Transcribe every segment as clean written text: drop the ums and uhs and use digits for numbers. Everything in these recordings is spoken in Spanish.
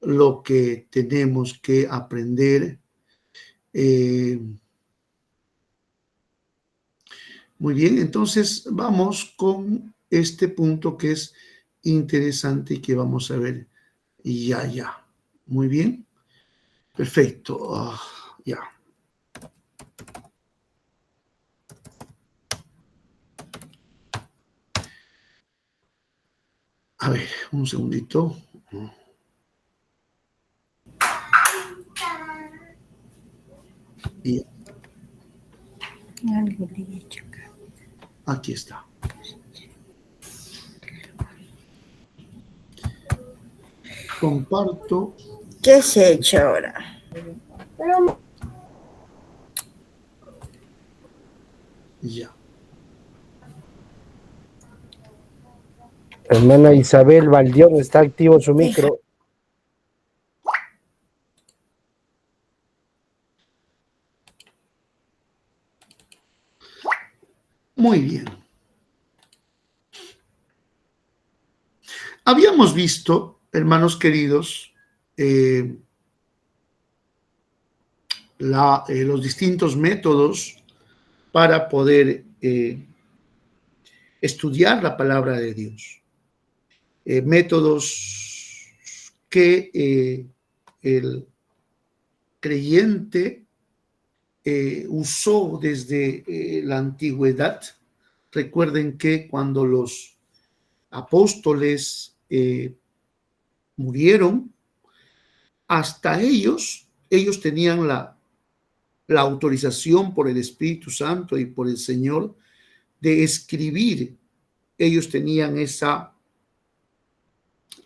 lo que tenemos que aprender. Muy bien, entonces vamos con este punto que es interesante y que vamos a ver ya. Muy bien, perfecto. Ya. A ver, un segundito. Y aquí está. Comparto. ¿Qué se ha hecho ahora? Ya. Hermana Isabel Valdión, está activo su micro. Muy bien. Habíamos visto, hermanos queridos, los distintos métodos para poder estudiar la palabra de Dios. Métodos que el creyente usó desde la antigüedad. Recuerden que cuando los apóstoles murieron, hasta ellos tenían la autorización por el Espíritu Santo y por el Señor de escribir. Ellos tenían esa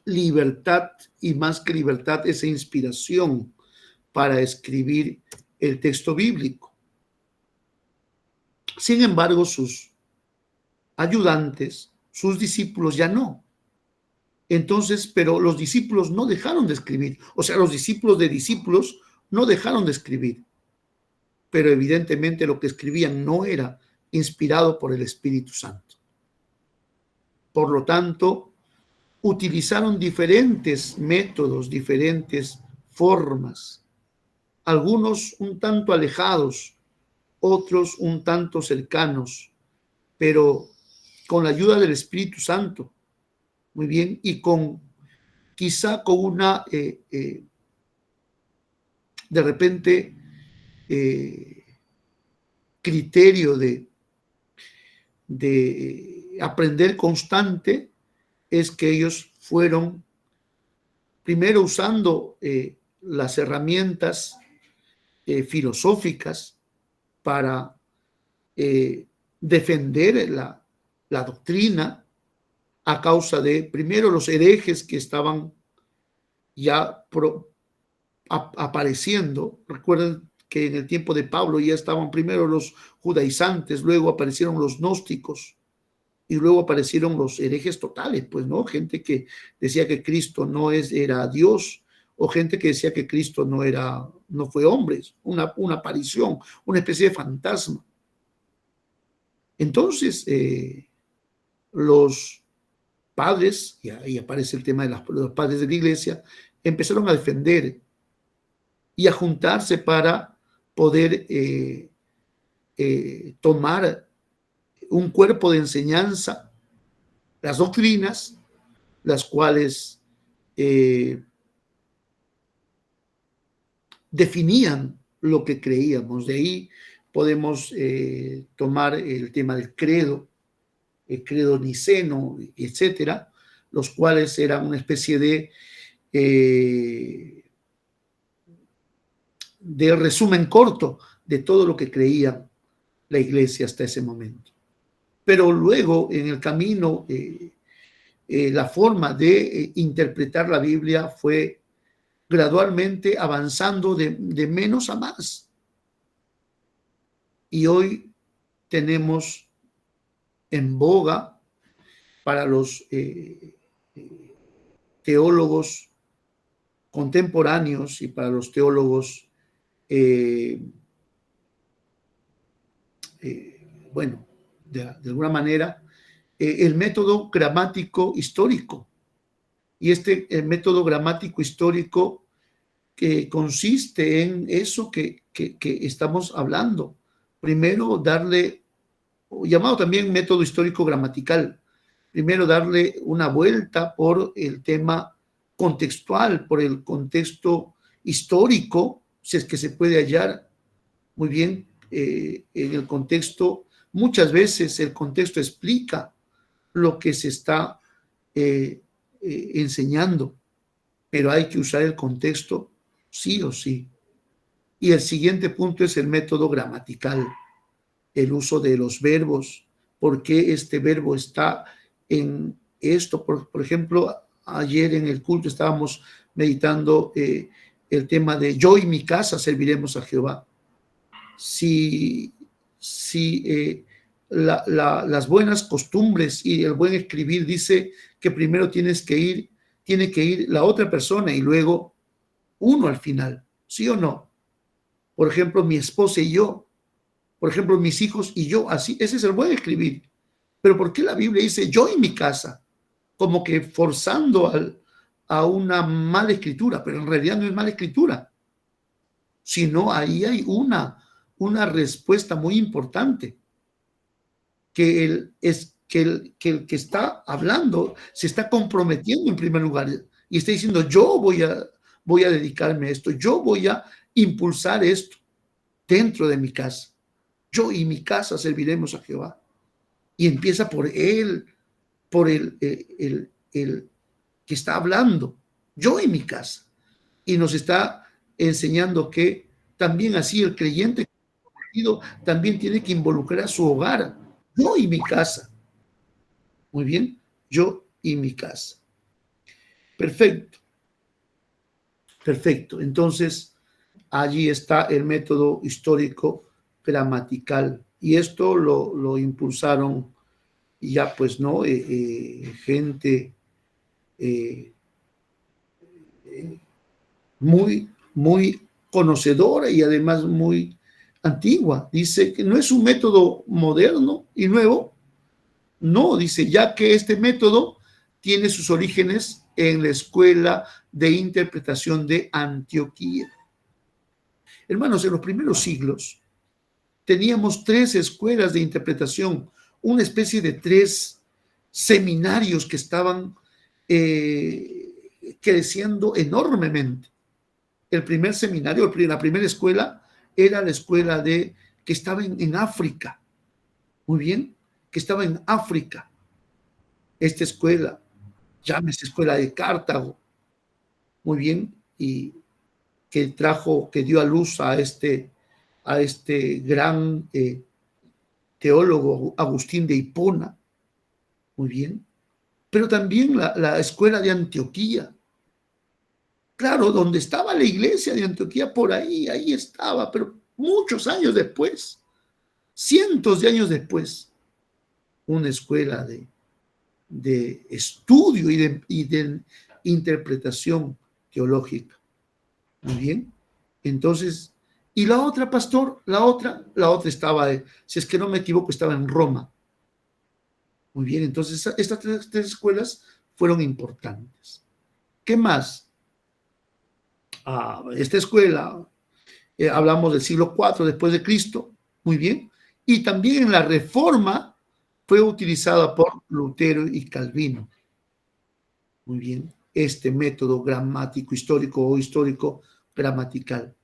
libertad y más que libertad, esa inspiración para escribir el texto bíblico. Sin embargo, sus ayudantes, sus discípulos ya no. Entonces, pero los discípulos no dejaron de escribir. O sea, los discípulos de discípulos no dejaron de escribir. Pero evidentemente lo que escribían no era inspirado por el Espíritu Santo. Por lo tanto, utilizaron diferentes métodos, diferentes formas, algunos un tanto alejados, otros un tanto cercanos, pero con la ayuda del Espíritu Santo, muy bien, y quizá con una, de repente, criterio de aprender constante, es que ellos fueron primero usando las herramientas filosóficas para defender la doctrina a causa de, primero, los herejes que estaban ya apareciendo. Recuerden que en el tiempo de Pablo ya estaban primero los judaizantes, luego aparecieron los gnósticos y luego aparecieron los herejes totales, pues, ¿no? Gente que decía que Cristo no era Dios, o gente que decía que Cristo no fue hombre, una aparición, una especie de fantasma. Entonces, los padres, y ahí aparece el tema de los padres de la iglesia, empezaron a defender y a juntarse para poder tomar un cuerpo de enseñanza, las doctrinas, las cuales definían lo que creíamos. De ahí podemos tomar el tema del credo, el credo niceno, etcétera, los cuales eran una especie de resumen corto de todo lo que creía la iglesia hasta ese momento. Pero luego, en el camino, la forma de interpretar la Biblia fue gradualmente avanzando de menos a más. Y hoy tenemos en boga para los teólogos contemporáneos y para los teólogos, bueno, de alguna manera, el método gramático histórico. Y este método gramático histórico que consiste en eso que estamos hablando. Primero, darle, llamado también método histórico gramatical, primero darle una vuelta por el tema contextual, por el contexto histórico, si es que se puede hallar muy bien en el contexto. Muchas veces el contexto explica lo que se está enseñando, pero hay que usar el contexto sí o sí. Y el siguiente punto es el método gramatical, el uso de los verbos, por qué este verbo está en esto. Por ejemplo, ayer en el culto estábamos meditando el tema de yo y mi casa serviremos a Jehová. Si las buenas costumbres y el buen escribir dice que primero tiene que ir la otra persona y luego uno al final, ¿sí o no? Por ejemplo, mi esposa y yo, por ejemplo, mis hijos y yo, así, ese es el buen escribir. Pero ¿por qué la Biblia dice yo y mi casa? Como que forzando a una mala escritura, pero en realidad no es mala escritura, sino ahí hay una respuesta muy importante, que el que está hablando se está comprometiendo en primer lugar y está diciendo yo voy a dedicarme a esto, yo voy a impulsar esto dentro de mi casa. Yo y mi casa serviremos a Jehová. Y empieza por él, por el que está hablando, yo y mi casa. Y nos está enseñando que también así el creyente también tiene que involucrar a su hogar, yo y mi casa. Muy bien, yo y mi casa. Perfecto, perfecto. Entonces, allí está el método histórico gramatical. Y esto lo impulsaron ya, pues, ¿no? Gente muy conocedora y además muy antigua. Dice que no es un método moderno y nuevo. No, dice, ya que este método tiene sus orígenes en la escuela de interpretación de Antioquía. Hermanos, en los primeros siglos teníamos 3 escuelas de interpretación, una especie de 3 seminarios que estaban creciendo enormemente. El primer seminario, la primera escuela, era la escuela que estaba en África. Muy bien, que estaba en África. Esta escuela, llámese escuela de Cartago. Muy bien, y que dio a luz a este gran teólogo Agustín de Hipona. Muy bien. Pero también la escuela de Antioquía. Claro, donde estaba la iglesia de Antioquía, por ahí estaba, pero muchos años después, cientos de años después, una escuela de estudio y de interpretación teológica. Muy bien. Entonces, y la otra, pastor, la otra estaba, si es que no me equivoco, estaba en Roma. Muy bien, entonces estas 3 escuelas fueron importantes. ¿Qué más? Esta escuela, hablamos del siglo IV después de Cristo, muy bien, y también en la Reforma fue utilizada por Lutero y Calvino. Muy bien, este método gramático histórico o histórico gramatical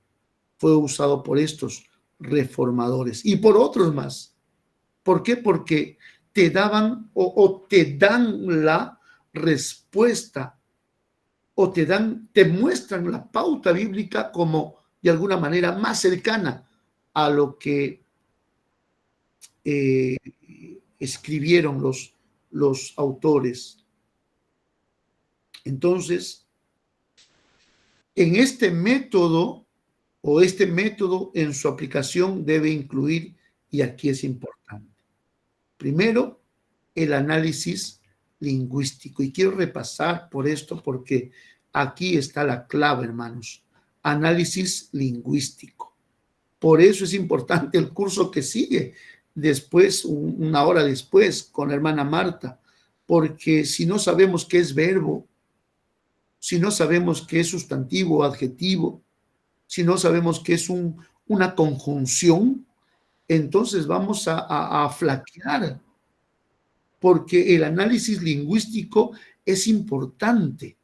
fue usado por estos reformadores y por otros más. ¿Por qué? Porque te daban o te dan la respuesta o te muestran la pauta bíblica como de alguna manera más cercana a lo que escribieron los autores. Entonces, en este método en su aplicación debe incluir, y aquí es importante, primero, el análisis lingüístico. Y quiero repasar por esto porque aquí está la clave, hermanos. Análisis lingüístico. Por eso es importante el curso que sigue después, una hora después, con la hermana Marta, porque si no sabemos qué es verbo, si no sabemos qué es sustantivo o adjetivo, si no sabemos qué es una conjunción, entonces vamos a flaquear, porque el análisis lingüístico es importante.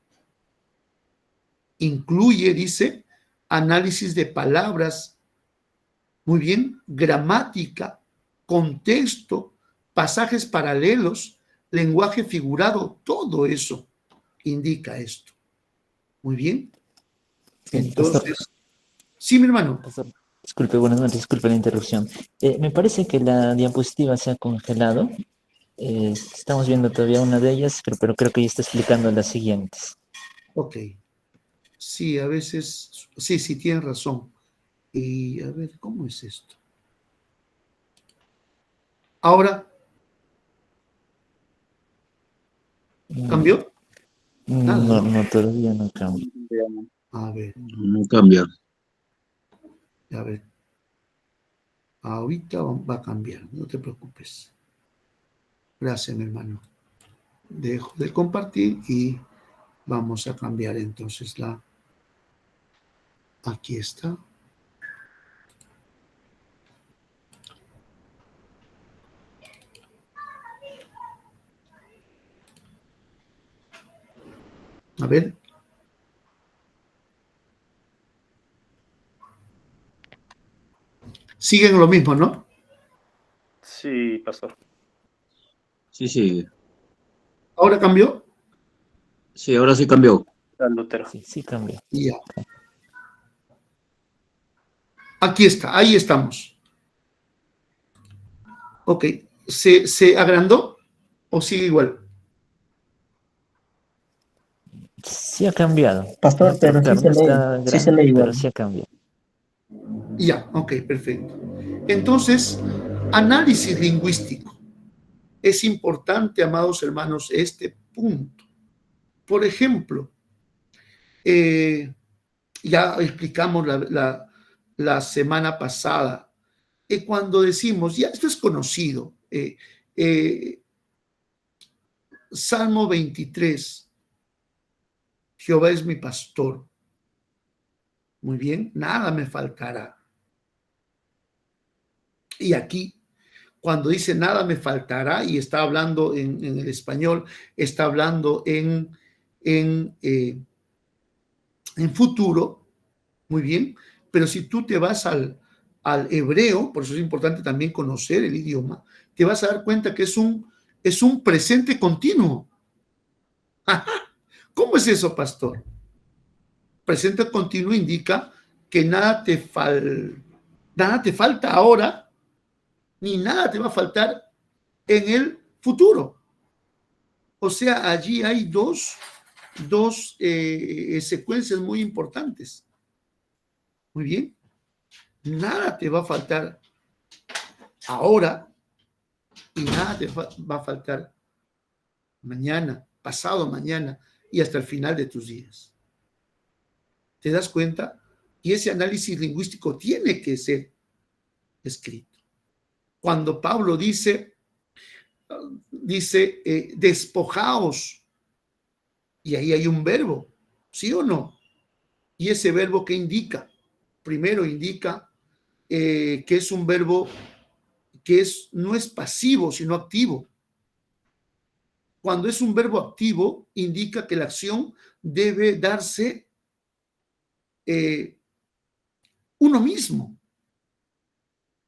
Incluye, dice, análisis de palabras, muy bien, gramática, contexto, pasajes paralelos, lenguaje figurado, todo eso indica esto. Muy bien. Sí, Entonces, sí, mi hermano. pastor, disculpe, buenas noches, disculpe la interrupción. Me parece que la diapositiva se ha congelado. Estamos viendo todavía una de ellas, pero creo que ya está explicando las siguientes. Ok. Sí, a veces, sí, tienes razón. Y a ver, ¿cómo es esto? Ahora, ¿cambió? Nada, No, ¿no? no, todavía no cambia. A ver, No cambia. a ver. Ahorita va a cambiar, no te preocupes. Gracias, mi hermano. Dejo de compartir y vamos a cambiar entonces la... Aquí está. A ver. Siguen lo mismo, ¿no? Sí, pastor. Sí, sí. ¿Ahora cambió? Sí, ahora sí cambió. San Lutero. Sí, sí cambia. Ya. Aquí está, ahí estamos. Ok. ¿Se agrandó o sigue igual? Sí ha cambiado. Pastor, pero Claro, no está sí se grande, lee igual. pero sí ha cambiado. Ya, ok, perfecto. Entonces, análisis lingüístico. Es importante, amados hermanos, este punto. Por ejemplo, ya explicamos la semana pasada, cuando decimos, ya esto es conocido, Salmo 23, Jehová es mi pastor. Muy bien, nada me faltará. Y aquí, cuando dice nada me faltará, y está hablando en el español, está hablando en futuro, muy bien, pero si tú te vas al hebreo, por eso es importante también conocer el idioma, te vas a dar cuenta que es un presente continuo. ¿Cómo es eso, pastor? Presente continuo indica que nada te falta ahora, ni nada te va a faltar en el futuro. O sea, allí hay dos secuencias muy importantes. Muy bien. Nada te va a faltar ahora y nada te va a faltar mañana, pasado mañana y hasta el final de tus días. ¿Te das cuenta? Y ese análisis lingüístico tiene que ser escrito. Cuando Pablo dice despojaos, y ahí hay un verbo, ¿sí o no? Y ese verbo, ¿qué indica? Primero indica que es un verbo que no es pasivo, sino activo. Cuando es un verbo activo, indica que la acción debe darse uno mismo.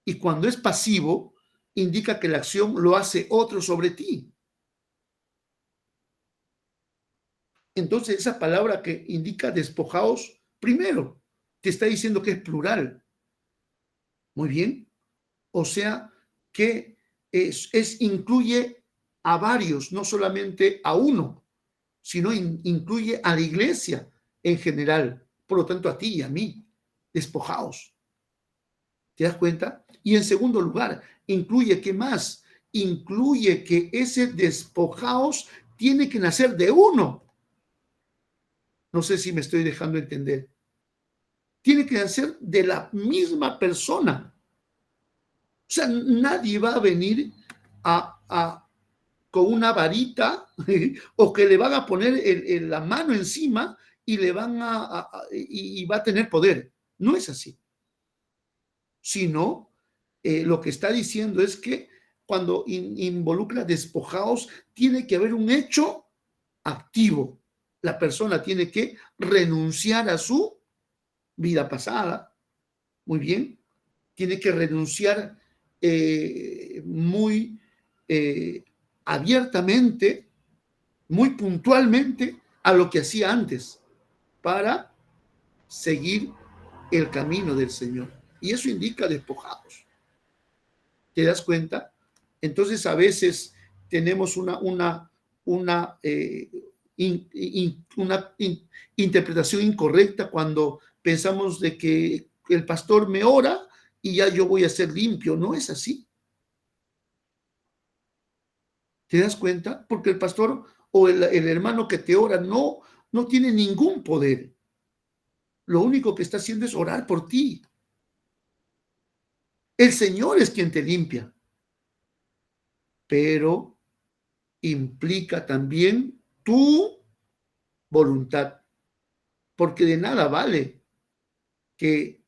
Y cuando es pasivo, indica que la acción lo hace otro sobre ti. Entonces, esa palabra que indica despojaos, primero, te está diciendo que es plural. Muy bien. O sea, que incluye a varios, no solamente a uno, sino incluye a la iglesia en general. Por lo tanto, a ti y a mí. Despojaos. ¿Te das cuenta? Y en segundo lugar, incluye, ¿qué más? Incluye que ese despojaos tiene que nacer de uno. No sé si me estoy dejando entender. Tiene que nacer de la misma persona. O sea, nadie va a venir a con una varita o que le van a poner la mano encima y le van y va a tener poder. No es así. Sino, lo que está diciendo es que cuando involucra despojados, tiene que haber un hecho activo. La persona tiene que renunciar a su vida pasada. Muy bien. Tiene que renunciar muy abiertamente, muy puntualmente a lo que hacía antes para seguir el camino del Señor. Y eso indica despojados. ¿Te das cuenta? Entonces a veces tenemos una interpretación incorrecta cuando pensamos de que el pastor me ora y ya yo voy a ser limpio. No es así. ¿Te das cuenta? Porque el pastor o el hermano que te ora no tiene ningún poder. Lo único que está haciendo es orar por ti. El Señor es quien te limpia. Pero implica también tu voluntad. Porque de nada vale que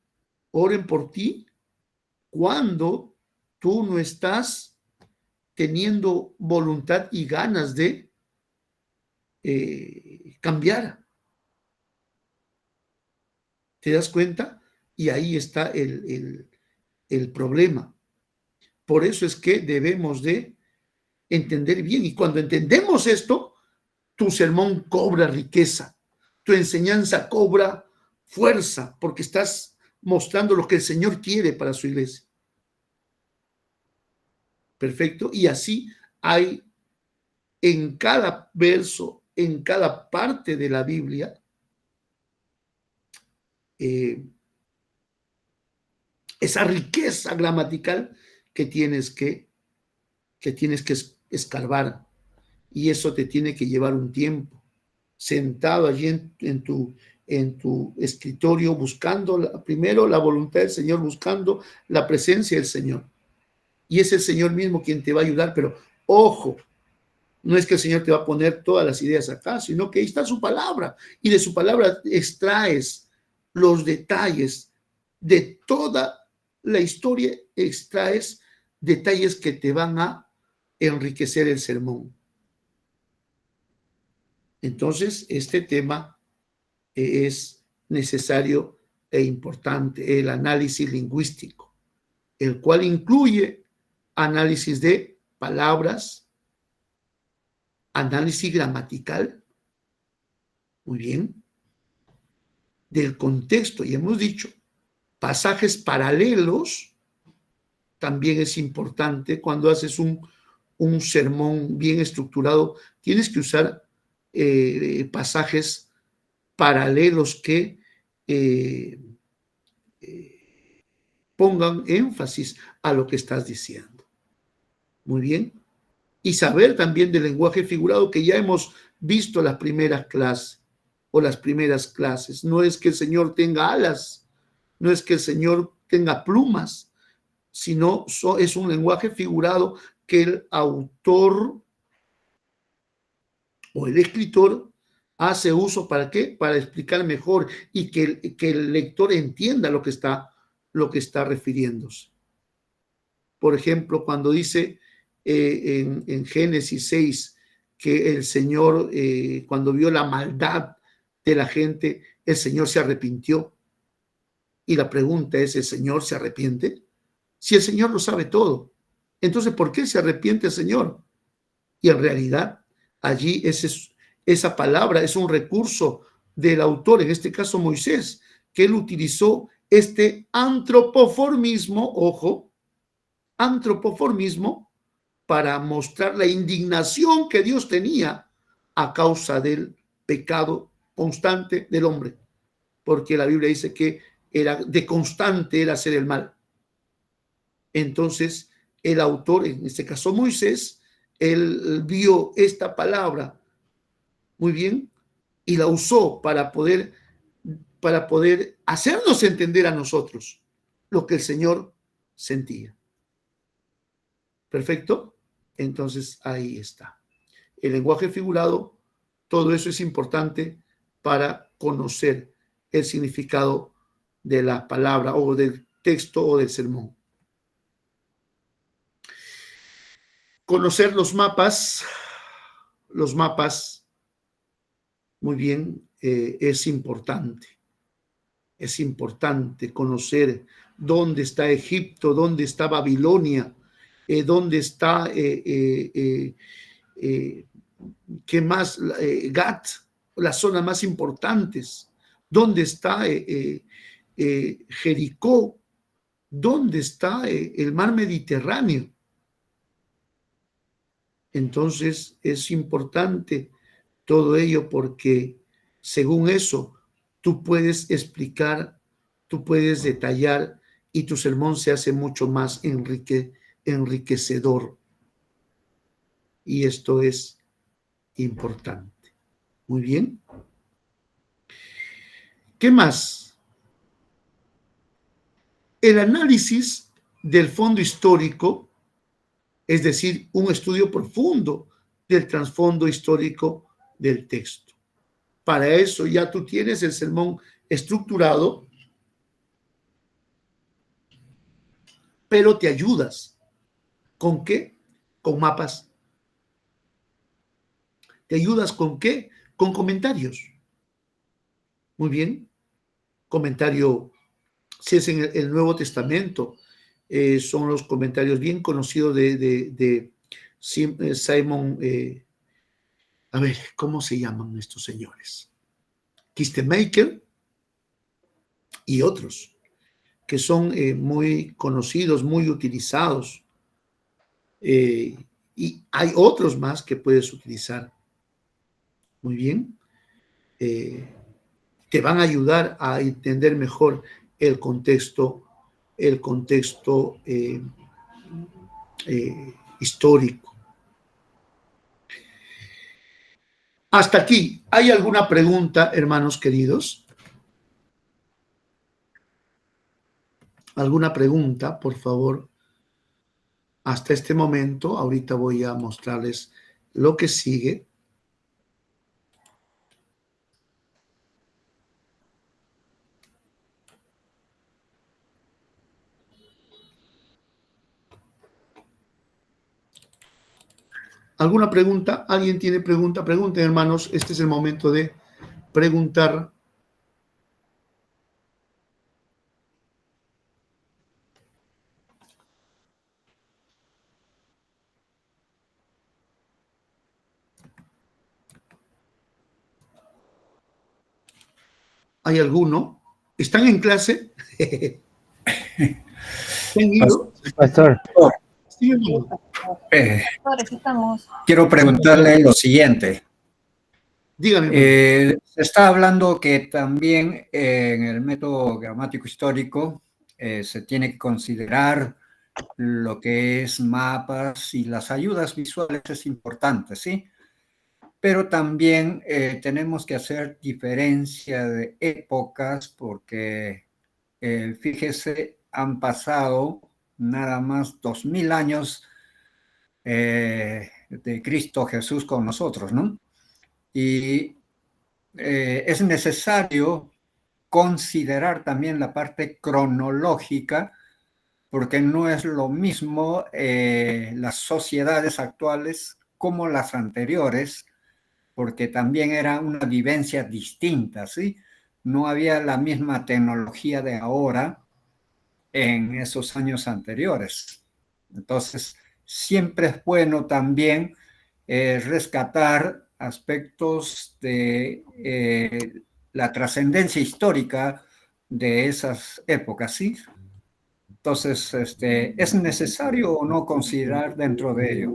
oren por ti cuando tú no estás teniendo voluntad y ganas de cambiar. ¿Te das cuenta? Y ahí está el problema. Por eso es que debemos de entender bien. Y cuando entendemos esto, tu sermón cobra riqueza, tu enseñanza cobra fuerza, porque estás mostrando lo que el Señor quiere para su iglesia. Perfecto. Y así hay en cada verso, en cada parte de la Biblia, esa riqueza gramatical que tienes que escarbar. Y eso te tiene que llevar un tiempo, sentado allí en tu escritorio, buscando primero la voluntad del Señor, buscando la presencia del Señor. Y es el Señor mismo quien te va a ayudar, pero ojo, no es que el Señor te va a poner todas las ideas acá, sino que ahí está su palabra, y de su palabra extraes los detalles de toda la historia, extraes detalles que te van a enriquecer el sermón. Entonces, este tema es necesario e importante, el análisis lingüístico, el cual incluye análisis de palabras, análisis gramatical, muy bien, del contexto, y hemos dicho, pasajes paralelos, también es importante cuando haces un sermón bien estructurado, tienes que usar pasajes paralelos que pongan énfasis a lo que estás diciendo. Muy bien. Y saber también del lenguaje figurado que ya hemos visto las primeras clases o las primeras clases. No es que el Señor tenga alas, no es que el Señor tenga plumas, sino es un lenguaje figurado que el autor o el escritor hace uso, ¿para qué? Para explicar mejor y que el lector entienda lo que está refiriéndose. Por ejemplo, cuando dice en Génesis 6 que el Señor, cuando vio la maldad de la gente, el Señor se arrepintió. Y la pregunta es, ¿el Señor se arrepiente? Si el Señor lo sabe todo, entonces, ¿por qué se arrepiente el Señor? Y en realidad, allí esa palabra es un recurso del autor, en este caso Moisés, que él utilizó este antropoformismo, ojo, antropoformismo, para mostrar la indignación que Dios tenía a causa del pecado constante del hombre, porque la Biblia dice que de constante era hacer el mal. Entonces, el autor, en este caso Moisés, él vio esta palabra, muy bien, y la usó para poder hacernos entender a nosotros lo que el Señor sentía. ¿Perfecto? Entonces, ahí está. El lenguaje figurado, todo eso es importante para conocer el significado de la palabra o del texto o del sermón. Conocer los mapas, muy bien, es importante. Es importante conocer dónde está Egipto, dónde está Babilonia, dónde está, ¿qué más? Gat, las zonas más importantes. ¿Dónde está Jericó? ¿Dónde está el mar Mediterráneo? Entonces es importante todo ello porque según eso tú puedes explicar, tú puedes detallar y tu sermón se hace mucho más enriquecedor. Y esto es importante. Muy bien. ¿Qué más? El análisis del fondo histórico, es decir, un estudio profundo del trasfondo histórico del texto. Para eso ya tú tienes el sermón estructurado, pero te ayudas. ¿Con qué? Con mapas. ¿Te ayudas con qué? Con comentarios. Muy bien. Comentario, si es en el Nuevo Testamento, son los comentarios bien conocidos de Simon, a ver, ¿cómo se llaman estos señores? Kistemaker y otros, que son muy conocidos, muy utilizados. Y hay otros más que puedes utilizar. Muy bien. Te van a ayudar a entender mejor el contexto histórico. Hasta aquí, ¿hay alguna pregunta, hermanos queridos? ¿Alguna pregunta, por favor? Hasta este momento, ahorita voy a mostrarles lo que sigue. ¿Alguna pregunta? ¿Alguien tiene pregunta? Pregunten, hermanos. Este es el momento de preguntar. ¿Hay alguno? ¿Están en clase? ¿Se han ido? Pastor, Sí, hermano. Quiero preguntarle lo siguiente. Dígame, hermano. Se está hablando que también en el método gramático histórico se tiene que considerar lo que es mapas y las ayudas visuales es importante, ¿sí? Pero también tenemos que hacer diferencia de épocas porque, fíjese, han pasado nada más 2000 años de Cristo Jesús con nosotros, ¿no? Y es necesario considerar también la parte cronológica, porque no es lo mismo las sociedades actuales como las anteriores, porque también era una vivencia distinta, ¿sí? No había la misma tecnología de ahora en esos años anteriores. Entonces, siempre es bueno también rescatar aspectos de la trascendencia histórica de esas épocas, ¿sí? Entonces, ¿es necesario o no considerar dentro de ello?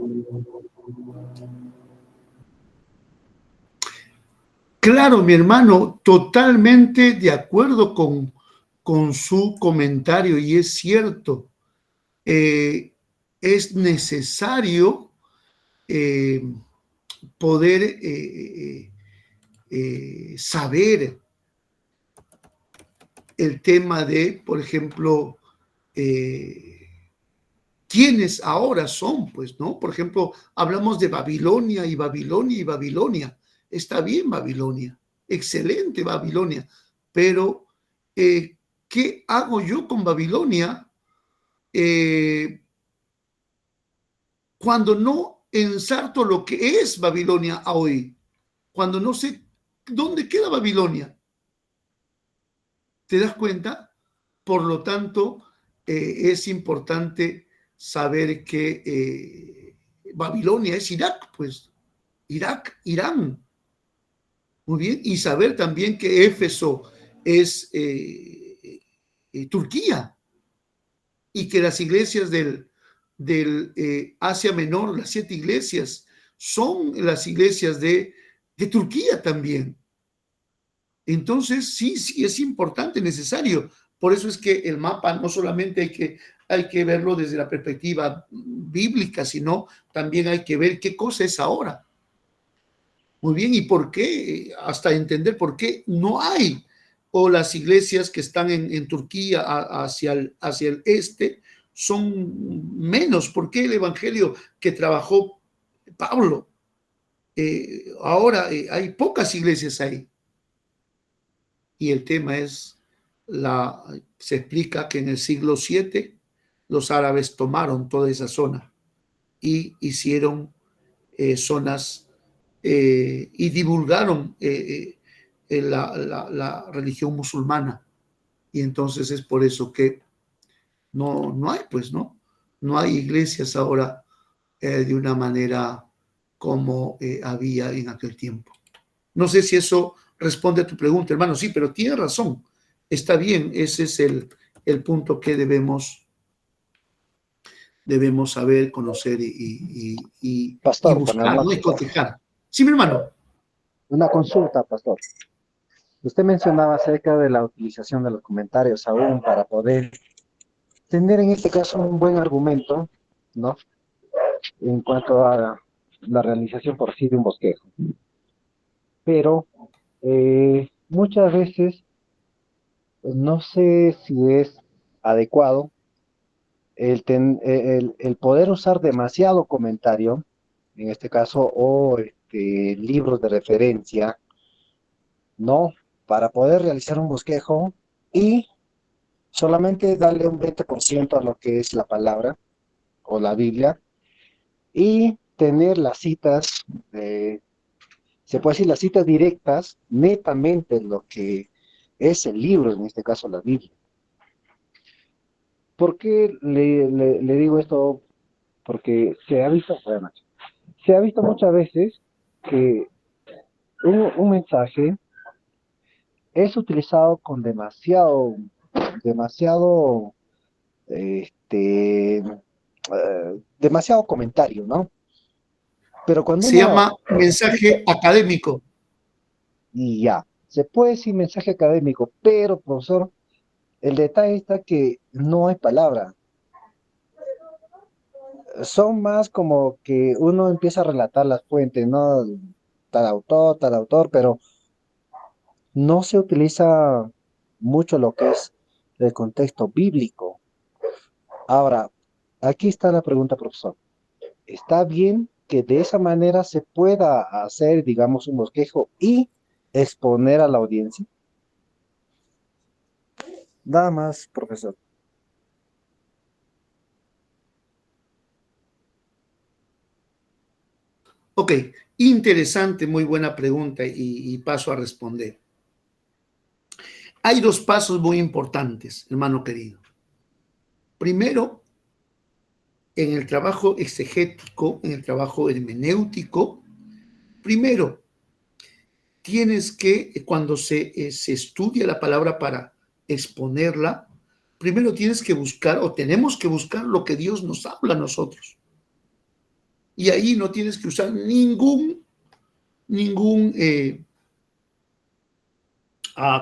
Claro, mi hermano, totalmente de acuerdo con su comentario y es cierto. Es necesario poder saber el tema de, por ejemplo, quiénes ahora son, pues, ¿no? Por ejemplo, hablamos de Babilonia y Babilonia y Babilonia. Está bien Babilonia, excelente Babilonia, pero ¿qué hago yo con Babilonia cuando no ensarto lo que es Babilonia hoy? Cuando no sé dónde queda Babilonia. ¿Te das cuenta? Por lo tanto, es importante saber que Babilonia es Irak, pues. Irak, Irán. Muy bien. Y saber también que Éfeso es Turquía. Y que las iglesias del Asia Menor, las 7 iglesias, son las iglesias de Turquía también. Entonces, sí, es importante, necesario. Por eso es que el mapa no solamente hay que verlo desde la perspectiva bíblica, sino también hay que ver qué cosa es ahora. Muy bien, y por qué, hasta entender por qué no hay, o las iglesias que están en Turquía hacia el este son menos. ¿Por qué el evangelio que trabajó Pablo? Ahora hay pocas iglesias ahí. Y el tema es, se explica que en el siglo VII los árabes tomaron toda esa zona y hicieron zonas y divulgaron la religión musulmana. Y entonces es por eso que no hay, pues, no hay iglesias ahora de una manera como había en aquel tiempo. No sé si eso responde a tu pregunta, hermano. Sí, pero tiene razón. Está bien, ese es el punto que debemos saber, conocer y Pastor, buscar, buenas ¿no? Y noches. cotejar. Sí, mi hermano. Una consulta, pastor. Usted mencionaba acerca de la utilización de los comentarios aún para poder tener en este caso un buen argumento, ¿no? En cuanto a la realización por sí de un bosquejo. Pero muchas veces no sé si es adecuado el poder usar demasiado comentario, en este caso, o libros de referencia, ¿no? Para poder realizar un bosquejo y solamente darle un 20% a lo que es la palabra o la Biblia y tener las citas, se puede decir las citas directas, netamente en lo que es el libro, en este caso la Biblia. ¿Por qué le digo esto? Porque se ha visto muchas veces que un mensaje es utilizado con demasiado, demasiado comentario, ¿no? Pero cuando Se llama mensaje académico. y ya, se puede decir mensaje académico, pero profesor, el detalle está que no hay palabra. Son más como que uno empieza a relatar las fuentes, ¿no? Tal autor, pero no se utiliza mucho lo que es el contexto bíblico. Ahora, aquí está la pregunta, profesor. ¿Está bien que de esa manera se pueda hacer, digamos, un bosquejo y exponer a la audiencia? Nada más, profesor. Ok, interesante, muy buena pregunta y paso a responder. Hay 2 pasos muy importantes, hermano querido. Primero, en el trabajo exegético, en el trabajo hermenéutico, primero, tienes que, cuando se estudia la palabra para exponerla, primero tienes que buscar, o tenemos que buscar lo que Dios nos habla a nosotros. Y ahí no tienes que usar ningún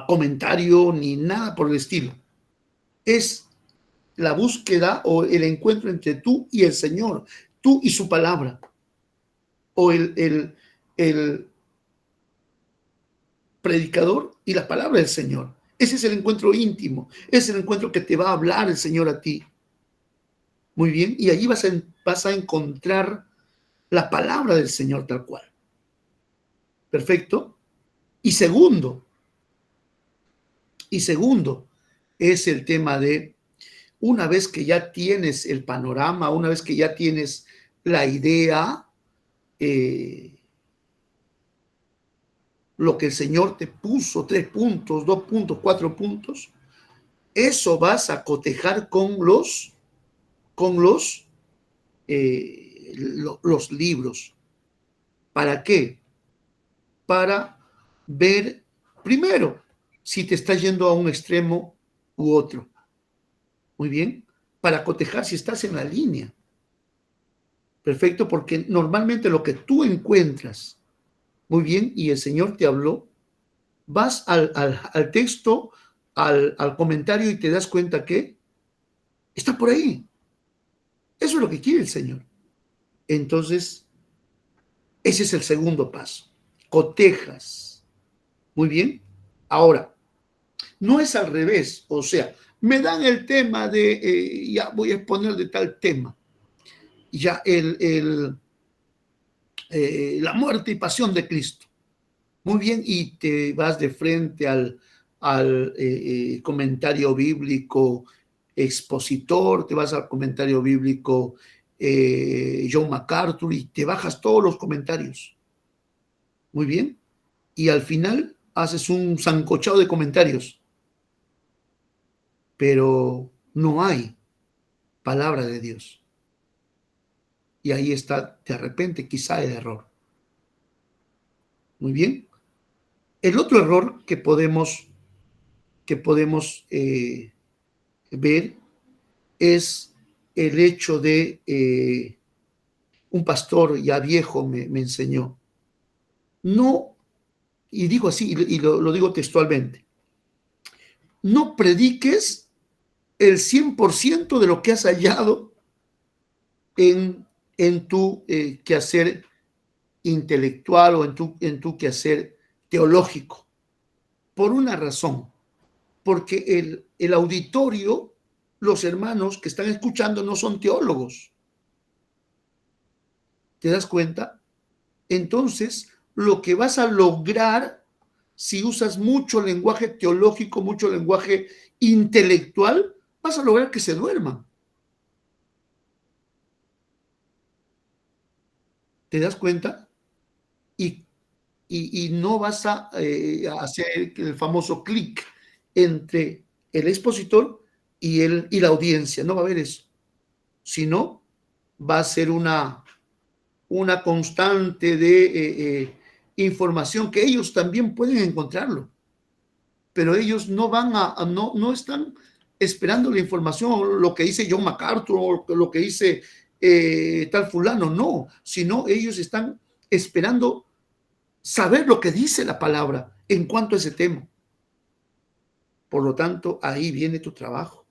comentario ni nada por el estilo. Es la búsqueda o el encuentro entre tú y el Señor, tú y su palabra, o el predicador y la palabra del Señor. Ese es el encuentro íntimo, es el encuentro que te va a hablar el Señor a ti. Muy bien, y allí vas a encontrar la palabra del Señor tal cual. Perfecto. Y segundo, es el tema de, una vez que ya tienes el panorama, una vez que ya tienes la idea, lo que el Señor te puso, 3 puntos, 2 puntos, 4 puntos, eso vas a cotejar con los libros. ¿Para qué? Para ver primero si te está yendo a un extremo u otro. Muy bien. Para cotejar si estás en la línea. Perfecto, porque normalmente lo que tú encuentras, muy bien, y el Señor te habló, vas al texto, al comentario y te das cuenta que está por ahí. Eso es lo que quiere el Señor. Entonces, ese es el segundo paso. Cotejas. Muy bien. Ahora, no es al revés. O sea, me dan el tema de, ya voy a exponer de tal tema. Ya la muerte y pasión de Cristo. Muy bien, y te vas de frente al comentario bíblico expositor, te vas al comentario bíblico John MacArthur y te bajas todos los comentarios. Muy bien. Y al final haces un sancochado de comentarios. Pero no hay palabra de Dios. Y ahí está, de repente, quizá el error. Muy bien. El otro error que podemos ver es el hecho de un pastor ya viejo me enseñó. No, y digo así, y lo digo textualmente, no prediques el 100% de lo que has hallado en tu quehacer intelectual o en tu quehacer teológico, por una razón, porque el auditorio, los hermanos que están escuchando no son teólogos. ¿Te das cuenta? Entonces, lo que vas a lograr si usas mucho lenguaje teológico, mucho lenguaje intelectual, vas a lograr que se duerman. ¿Te das cuenta? Y no vas a hacer el famoso clic entre el expositor y la audiencia. No va a haber eso. Sino va a ser una constante de información que ellos también pueden encontrarlo. Pero ellos no van no están esperando la información, lo que dice John MacArthur o lo que dice tal fulano, no, sino ellos están esperando saber lo que dice la palabra en cuanto a ese tema. Por lo tanto, ahí viene tu trabajo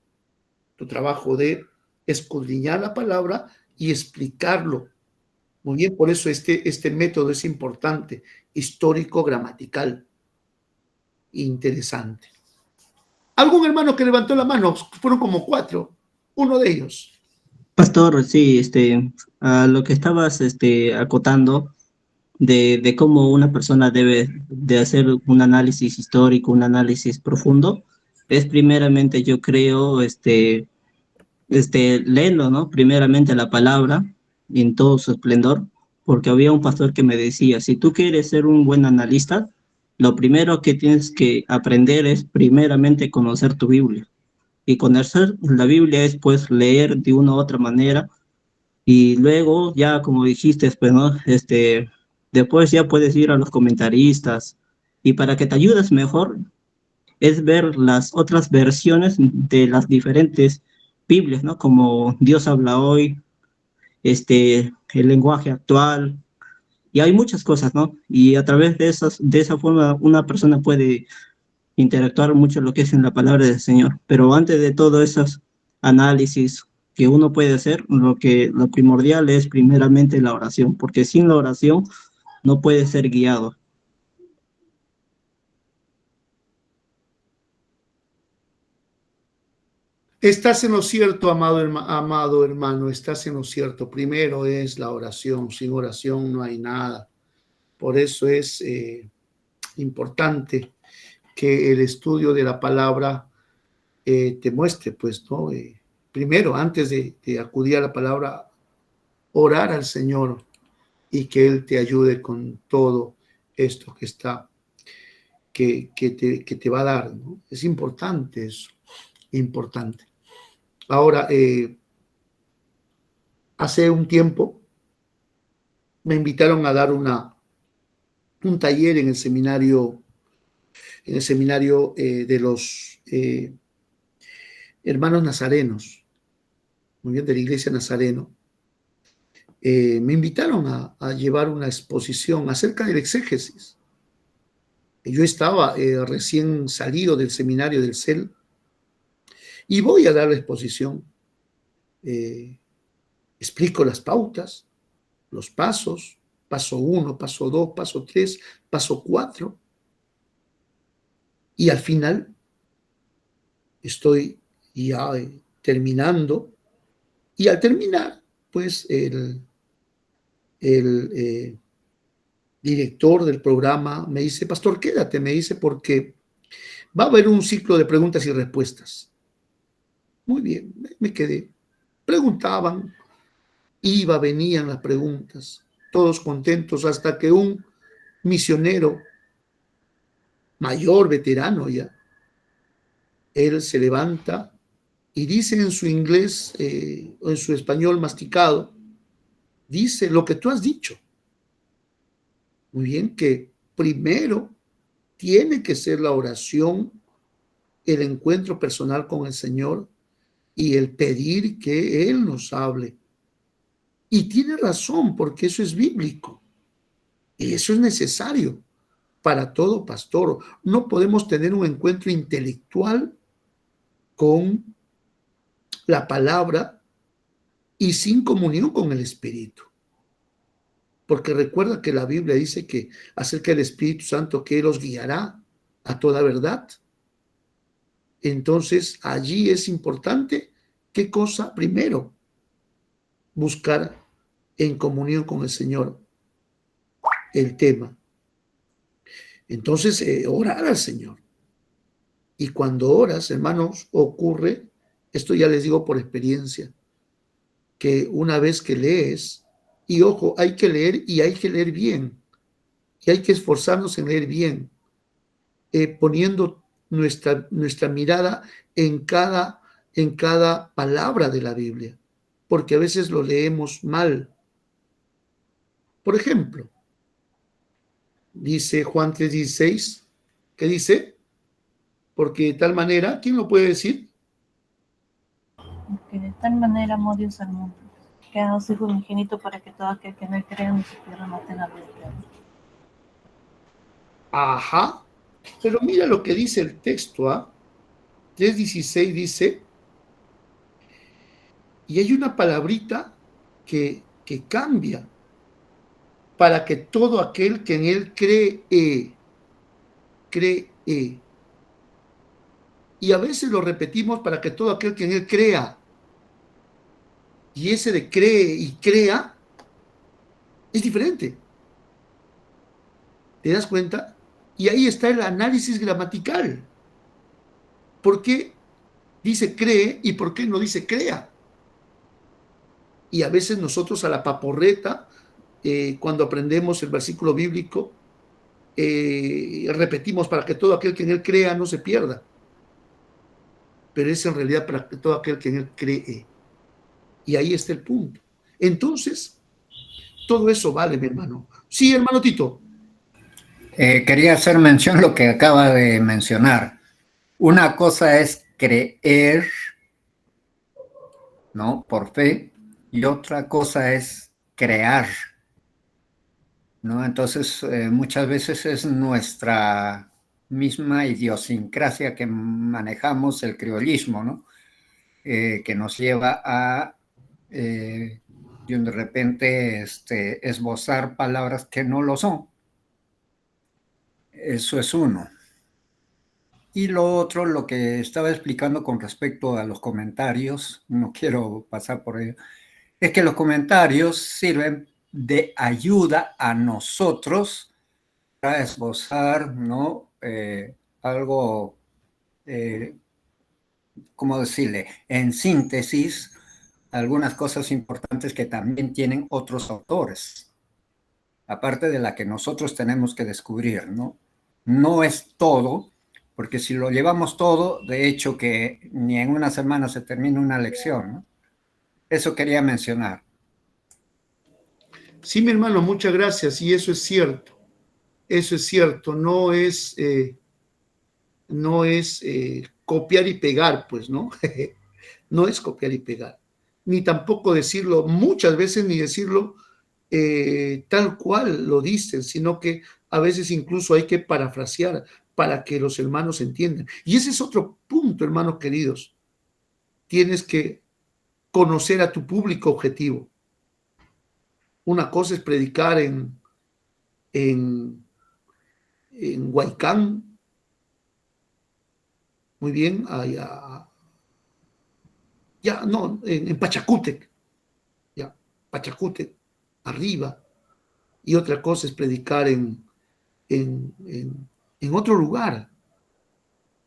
de escudriñar la palabra y explicarlo. Muy bien, por eso este método es importante, histórico, gramatical, interesante. ¿Algún hermano que levantó la mano? Fueron como 4, uno de ellos. Pastor, sí, a lo que estabas acotando de cómo una persona debe de hacer un análisis histórico, un análisis profundo, es primeramente, yo creo, leyendo, ¿no? Primeramente la palabra en todo su esplendor, porque había un pastor que me decía, si tú quieres ser un buen analista, lo primero que tienes que aprender es primeramente conocer tu Biblia. Y conocer la Biblia es pues leer de una u otra manera y luego ya como dijiste, pues, ¿no? Después ya puedes ir a los comentaristas y para que te ayudes mejor es ver las otras versiones de las diferentes Biblias, ¿no? Como Dios habla hoy, el lenguaje actual, y hay muchas cosas, ¿no? Y a través de esa forma una persona puede interactuar mucho lo que es en la palabra del Señor. Pero antes de todo esos análisis que uno puede hacer, lo primordial es primeramente la oración, porque sin la oración no puede ser guiado. Estás en lo cierto, amado hermano, estás en lo cierto. Primero es la oración, sin oración no hay nada. Por eso es importante que el estudio de la palabra te muestre, pues, ¿no? Primero, antes de acudir a la palabra, orar al Señor y que Él te ayude con todo esto que está, que te va a dar, ¿no? Es importante eso, importante. Ahora, hace un tiempo me invitaron a dar un taller en el seminario de los hermanos nazarenos, muy bien, de la iglesia nazareno. Me invitaron a llevar una exposición acerca del exégesis. Yo estaba recién salido del seminario del CEL y voy a dar la exposición. Explico las pautas, los pasos, paso 1, paso 2, paso 3, paso 4. Y al final estoy ya terminando. Y al terminar, pues el director del programa me dice, pastor, quédate, me dice, porque va a haber un ciclo de preguntas y respuestas. Muy bien, me quedé. Preguntaban, venían las preguntas, todos contentos, hasta que un misionero mayor, veterano ya, él se levanta y dice en su inglés o en su español masticado, dice lo que tú has dicho. Muy bien, que primero tiene que ser la oración, el encuentro personal con el Señor y el pedir que Él nos hable. Y tiene razón, porque eso es bíblico. Y eso es necesario para todo pastor. No podemos tener un encuentro intelectual con la palabra y sin comunión con el Espíritu. Porque recuerda que la Biblia dice que acerca del Espíritu Santo que Él los guiará a toda verdad. Entonces, allí es importante, ¿qué cosa? Primero, buscar en comunión con el Señor el tema. Entonces, orar al Señor. Y cuando oras, hermanos, ocurre, esto ya les digo por experiencia, que una vez que lees, y ojo, hay que leer y hay que leer bien, y hay que esforzarnos en leer bien, poniendo nuestra mirada en cada palabra de la Biblia, porque a veces lo leemos mal. Por ejemplo, dice Juan 3:16, ¿qué dice? Porque de tal manera, ¿quién lo puede decir? Que de tal manera amó Dios al mundo, que ha dado su Hijo unigénito para que todo aquel que en él crea no se pierda, no tenga vida eterna. Ajá, pero mira lo que dice el texto, ¿ah? 3:16 dice, y hay una palabrita que cambia, para que todo aquel que en él cree. Y a veces lo repetimos para que todo aquel que en él crea. Y ese de cree y crea es diferente. ¿Te das cuenta? Y ahí está el análisis gramatical. ¿Por qué dice cree y por qué no dice crea? Y a veces nosotros a la paporreta, cuando aprendemos el versículo bíblico, repetimos para que todo aquel que en él crea no se pierda. Pero es en realidad para que todo aquel que en él cree. Y ahí está el punto. Entonces, todo eso vale, mi hermano. Sí, hermano Tito. Quería hacer mención lo que acaba de mencionar. Una cosa es creer, ¿no? Por fe, y otra cosa es crear, ¿no? Entonces, muchas veces es nuestra misma idiosincrasia que manejamos, el criollismo, ¿no? Que nos lleva a de repente esbozar palabras que no lo son. Eso es uno. Y lo otro, lo que estaba explicando con respecto a los comentarios, no quiero pasar por ello, es que los comentarios sirven de ayuda a nosotros para esbozar, ¿no? Algo, ¿cómo decirle? En síntesis, algunas cosas importantes que también tienen otros autores, aparte de la que nosotros tenemos que descubrir, ¿no? No es todo, porque si lo llevamos todo, de hecho que ni en una semana se termina una lección, ¿no? Eso quería mencionar. Sí, mi hermano, muchas gracias. Y eso es cierto. Eso es cierto. No es copiar y pegar, pues, ¿no? No es copiar y pegar. Ni tampoco decirlo muchas veces, ni decirlo tal cual lo dicen, sino que a veces incluso hay que parafrasear para que los hermanos entiendan. Y ese es otro punto, hermanos queridos. Tienes que conocer a tu público objetivo. Una cosa es predicar en Huaycán, muy bien, allá, ya, no, en Pachacútec, ya, Pachacútec, arriba, y otra cosa es predicar en, en, en otro lugar.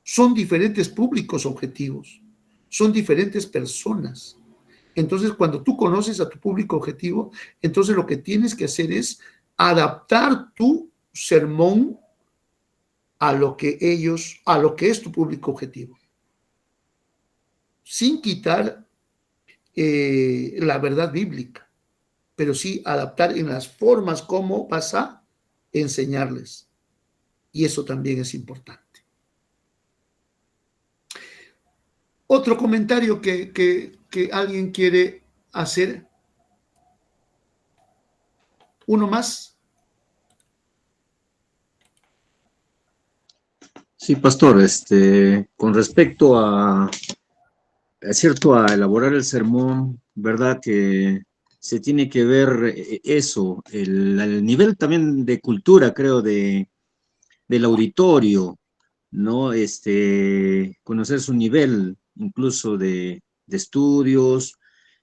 Son diferentes públicos objetivos, son diferentes personas. Entonces, cuando tú conoces a tu público objetivo, entonces lo que tienes que hacer es adaptar tu sermón a lo que es tu público objetivo, sin quitar la verdad bíblica, pero sí adaptar en las formas como vas a enseñarles. Y eso también es importante. Otro comentario que alguien quiere hacer. Uno más. Sí, pastor, con respecto es cierto, a elaborar el sermón, ¿verdad? Que se tiene que ver eso, el nivel también de cultura, creo, del auditorio, ¿no? Conocer su nivel, incluso de estudios,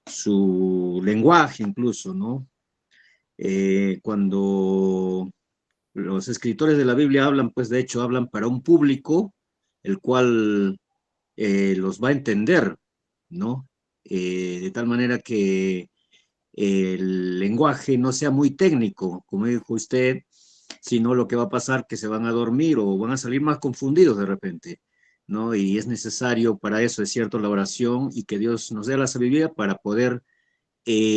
su lenguaje, incluso, ¿no? Cuando los escritores de la Biblia hablan, pues de hecho hablan para un público, el cual los va a entender, ¿no? De tal manera que el lenguaje no sea muy técnico, como dijo usted, sino lo que va a pasar que se van a dormir o van a salir más confundidos de repente, ¿no? Y es necesario para eso, es cierto, la oración y que Dios nos dé la sabiduría para poder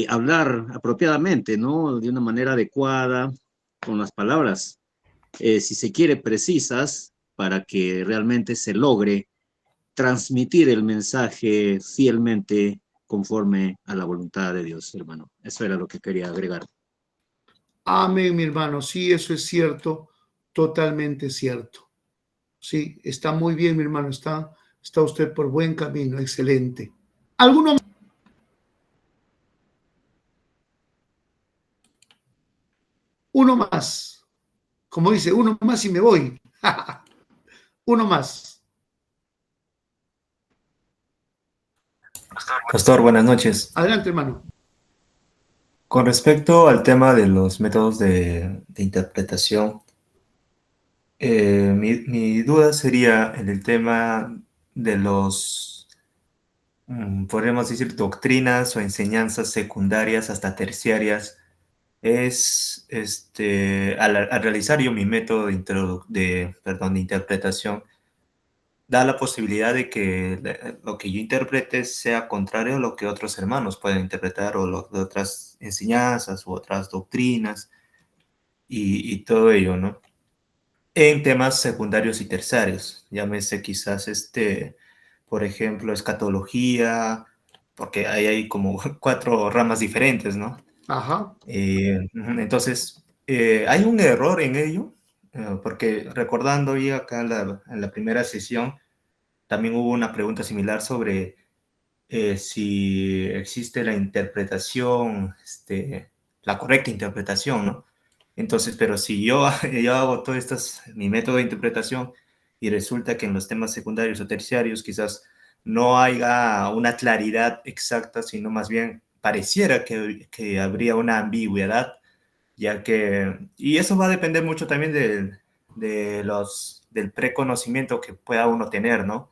hablar apropiadamente, ¿no? De una manera adecuada, con las palabras, si se quiere, precisas, para que realmente se logre transmitir el mensaje fielmente conforme a la voluntad de Dios, hermano. Eso era lo que quería agregar. Amén, mi hermano. Sí, eso es cierto, totalmente cierto. Sí, está muy bien, mi hermano. Está usted por buen camino. Excelente. ¿Alguno más? Uno más. Como dice, uno más y me voy. Uno más. Pastor, buenas noches. Adelante, hermano. Con respecto al tema de los métodos de interpretación, mi duda sería en el tema de los, podríamos decir, doctrinas o enseñanzas secundarias hasta terciarias. Al realizar yo mi método de interpretación, da la posibilidad de que lo que yo interprete sea contrario a lo que otros hermanos pueden interpretar o de otras enseñanzas u otras doctrinas y todo ello, ¿no? En temas secundarios y terciarios, llámese quizás, por ejemplo, escatología, porque ahí hay como 4 ramas diferentes, ¿no? Ajá. Entonces, hay un error en ello, porque recordando ya acá en la primera sesión, también hubo una pregunta similar sobre si existe la interpretación, la correcta interpretación, ¿no? Entonces, pero si yo hago todo mi método de interpretación y resulta que en los temas secundarios o terciarios quizás no haya una claridad exacta, sino más bien pareciera que habría una ambigüedad, ya que, y eso va a depender mucho también del preconocimiento que pueda uno tener, ¿no?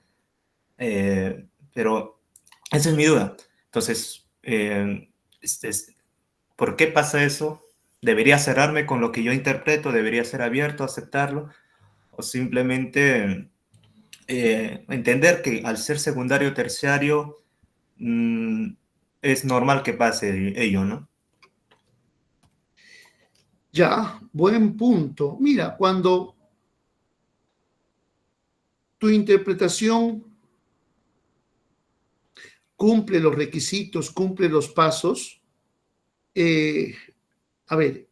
Pero esa es mi duda. Entonces, ¿por qué pasa eso? ¿Debería cerrarme con lo que yo interpreto? ¿Debería ser abierto a aceptarlo? ¿O simplemente entender que al ser secundario o terciario es normal que pase ello, ¿no? Ya, buen punto. Mira, cuando tu interpretación cumple los requisitos, cumple los pasos, a ver,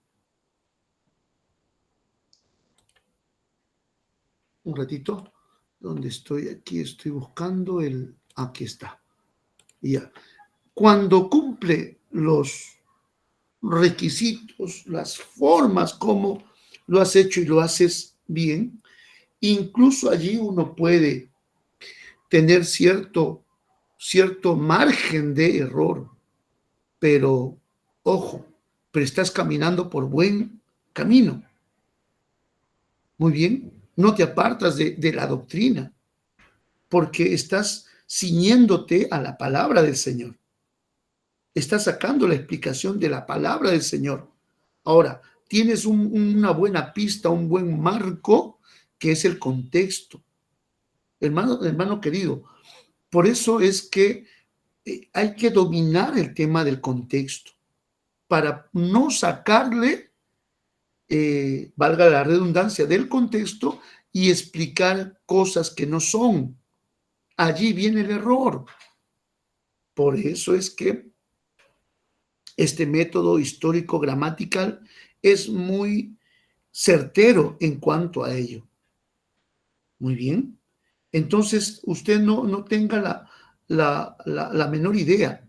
un ratito, ¿dónde estoy? Aquí estoy buscando aquí está. Ya. Cuando cumple los requisitos, las formas como lo has hecho y lo haces bien, incluso allí uno puede tener cierto margen de error, pero ojo, pero estás caminando por buen camino. Muy bien, no te apartas de la doctrina, porque estás ciñéndote a la palabra del Señor. Estás sacando la explicación de la palabra del Señor. Ahora, tienes una buena pista, un buen marco, que es el contexto. Hermano querido, por eso es que hay que dominar el tema del contexto para no sacarle, valga la redundancia, del contexto y explicar cosas que no son. Allí viene el error. Por eso es que este método histórico gramatical es muy certero en cuanto a ello. Muy bien. Entonces, usted no tenga la menor idea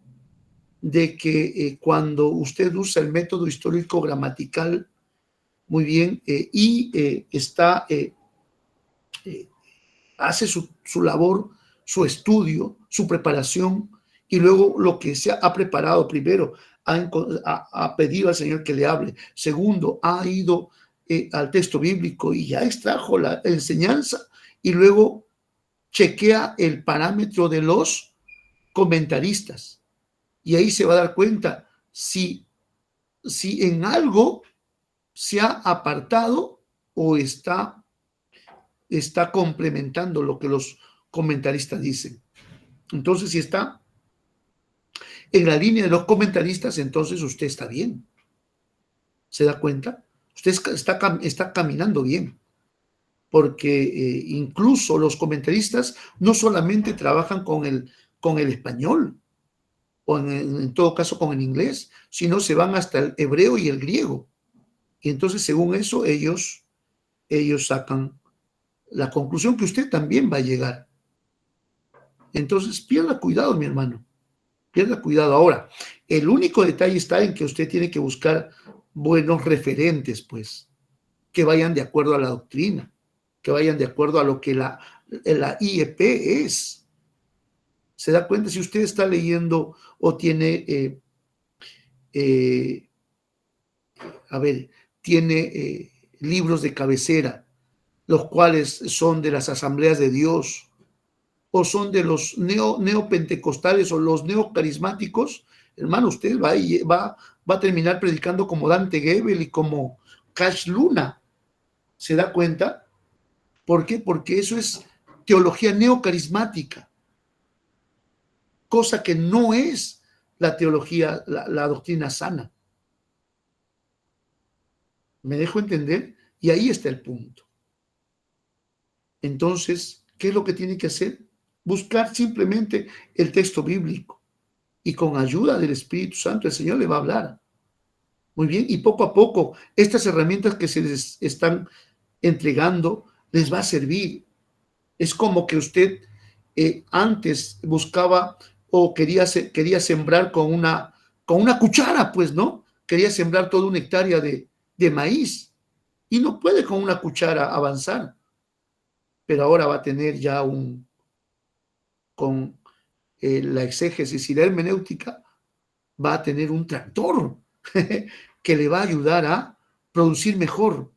de que cuando usted usa el método histórico gramatical, muy bien, hace su labor, su estudio, su preparación, y luego lo que se ha preparado primero, ha pedido al Señor que le hable. Segundo, ha ido al texto bíblico y ya extrajo la enseñanza, y luego chequea el parámetro de los comentaristas. Y ahí se va a dar cuenta si en algo se ha apartado o está complementando lo que los comentaristas dicen. Entonces, si está en la línea de los comentaristas, entonces usted está bien. ¿Se da cuenta? Usted está caminando bien. Porque incluso los comentaristas no solamente trabajan con el español, o en todo caso con el inglés, sino se van hasta el hebreo y el griego. Y entonces, según eso, ellos sacan la conclusión que usted también va a llegar. Entonces, pierda cuidado, mi hermano. Pierda cuidado. Ahora, el único detalle está en que usted tiene que buscar buenos referentes, pues, que vayan de acuerdo a la doctrina, que vayan de acuerdo a lo que la IEP es. ¿Se da cuenta? Si usted está leyendo o tiene, tiene libros de cabecera, los cuales son de las asambleas de Dios, o son de los neopentecostales o los neocarismáticos, hermano, usted va a terminar predicando como Dante Gebel y como Cash Luna. ¿Se da cuenta? ¿Por qué? Porque eso es teología neocarismática, cosa que no es la teología, la doctrina sana. ¿Me dejo entender? Y ahí está el punto. Entonces, ¿qué es lo que tiene que hacer? Buscar simplemente el texto bíblico, y con ayuda del Espíritu Santo el Señor le va a hablar. Muy bien, y poco a poco estas herramientas que se les están entregando les va a servir. Es como que usted antes buscaba o quería sembrar con una cuchara, pues, ¿no? Quería sembrar toda una hectárea de maíz, y no puede con una cuchara avanzar. pero ahora va a tener ya con la exégesis y la hermenéutica, va a tener un tractor que le va a ayudar a producir mejor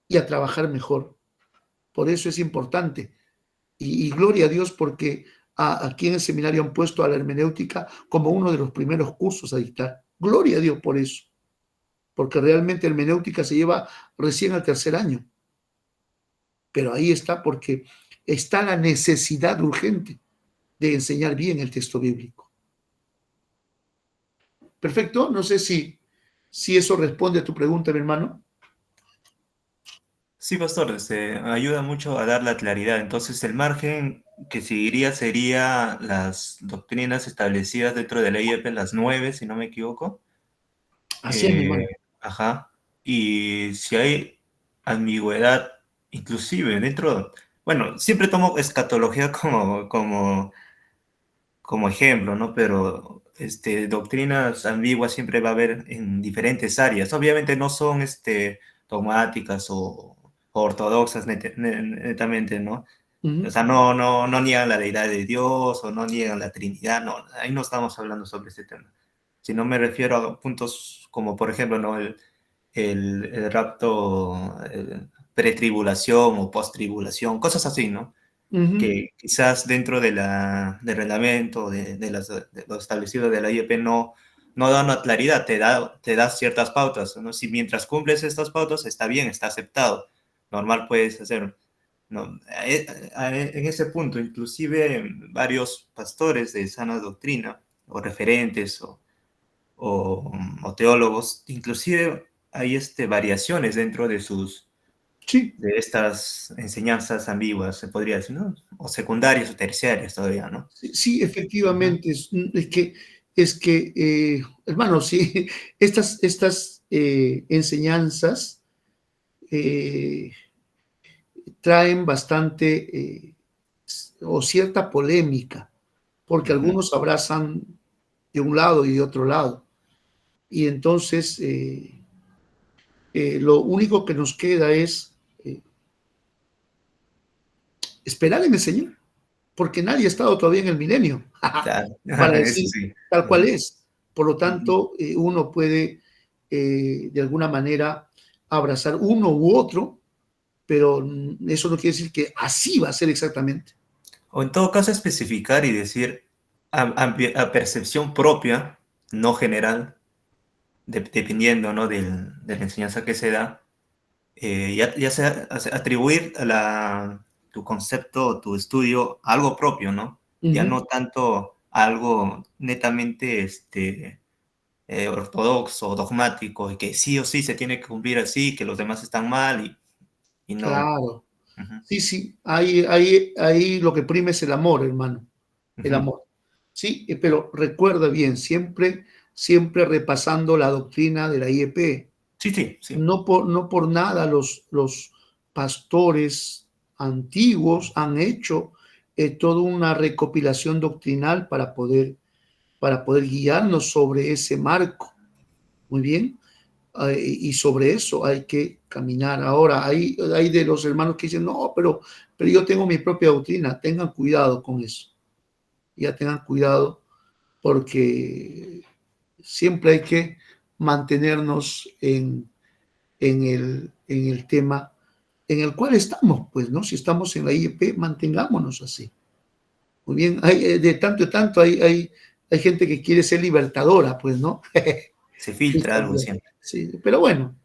y a trabajar mejor. Por eso es importante. Y gloria a Dios porque aquí en el seminario han puesto a la hermenéutica como uno de los primeros cursos a dictar. Gloria a Dios por eso. Porque realmente hermenéutica se lleva recién al tercer año. Pero ahí está porque está la necesidad urgente de enseñar bien el texto bíblico. Perfecto. No sé si eso responde a tu pregunta, mi hermano. Sí, pastor, ayuda mucho a dar la claridad. Entonces, el margen que seguiría sería las doctrinas establecidas dentro de la IEP, las 9, si no me equivoco. Así es, mi hermano. Ajá. Y si hay ambigüedad, inclusive dentro, bueno, siempre tomo escatología como ejemplo, ¿no? Pero doctrinas ambiguas siempre va a haber en diferentes áreas. Obviamente no son dogmáticas o ortodoxas netamente, ¿no? O sea, no niegan la deidad de Dios o no niegan la Trinidad, no, ahí no estamos hablando sobre este tema. Sino me refiero a puntos como, por ejemplo, ¿no? El rapto, pretribulación o postribulación, cosas así, ¿no? Que quizás dentro del reglamento, de lo establecido de la IEP no da una claridad, te da ciertas pautas, ¿no? Si mientras cumples estas pautas está bien, está aceptado, normal puedes hacer, ¿no? En ese punto, inclusive varios pastores de sana doctrina, o referentes, o teólogos, inclusive hay variaciones dentro de de estas enseñanzas ambiguas, se podría decir, ¿no? O secundarias o terciarias todavía, ¿no? Sí, efectivamente. Es que hermano, sí, estas enseñanzas traen bastante o cierta polémica, porque algunos abrazan de un lado y de otro lado. Y entonces lo único que nos queda es esperar en el Señor, porque nadie ha estado todavía en el milenio para decir Sí. tal cual es. Por lo tanto, uno puede de alguna manera abrazar uno u otro, pero eso no quiere decir que así va a ser exactamente. O en todo caso especificar y decir a percepción propia, no general, dependiendo, ¿no? de la enseñanza que se da, ya sea atribuir tu concepto, tu estudio a algo propio, ¿no? Ya no tanto algo netamente ortodoxo, dogmático, y que sí o sí se tiene que cumplir así, que los demás están mal y no. Claro. Sí, ahí lo que prima es el amor, hermano, el amor. Sí, pero recuerda bien, siempre repasando la doctrina de la IEP. Sí. No por nada los pastores antiguos han hecho toda una recopilación doctrinal para poder guiarnos sobre ese marco. Muy bien. Y sobre eso hay que caminar. Ahora, hay de los hermanos que dicen, no, pero yo tengo mi propia doctrina. Tengan cuidado con eso. Ya tengan cuidado porque siempre hay que mantenernos en el tema en el cual estamos, pues, ¿no? Si estamos en la IEP, mantengámonos así. Muy bien, de tanto en tanto hay gente que quiere ser libertadora, pues, ¿no? Se filtra algo siempre. Sí, pero bueno,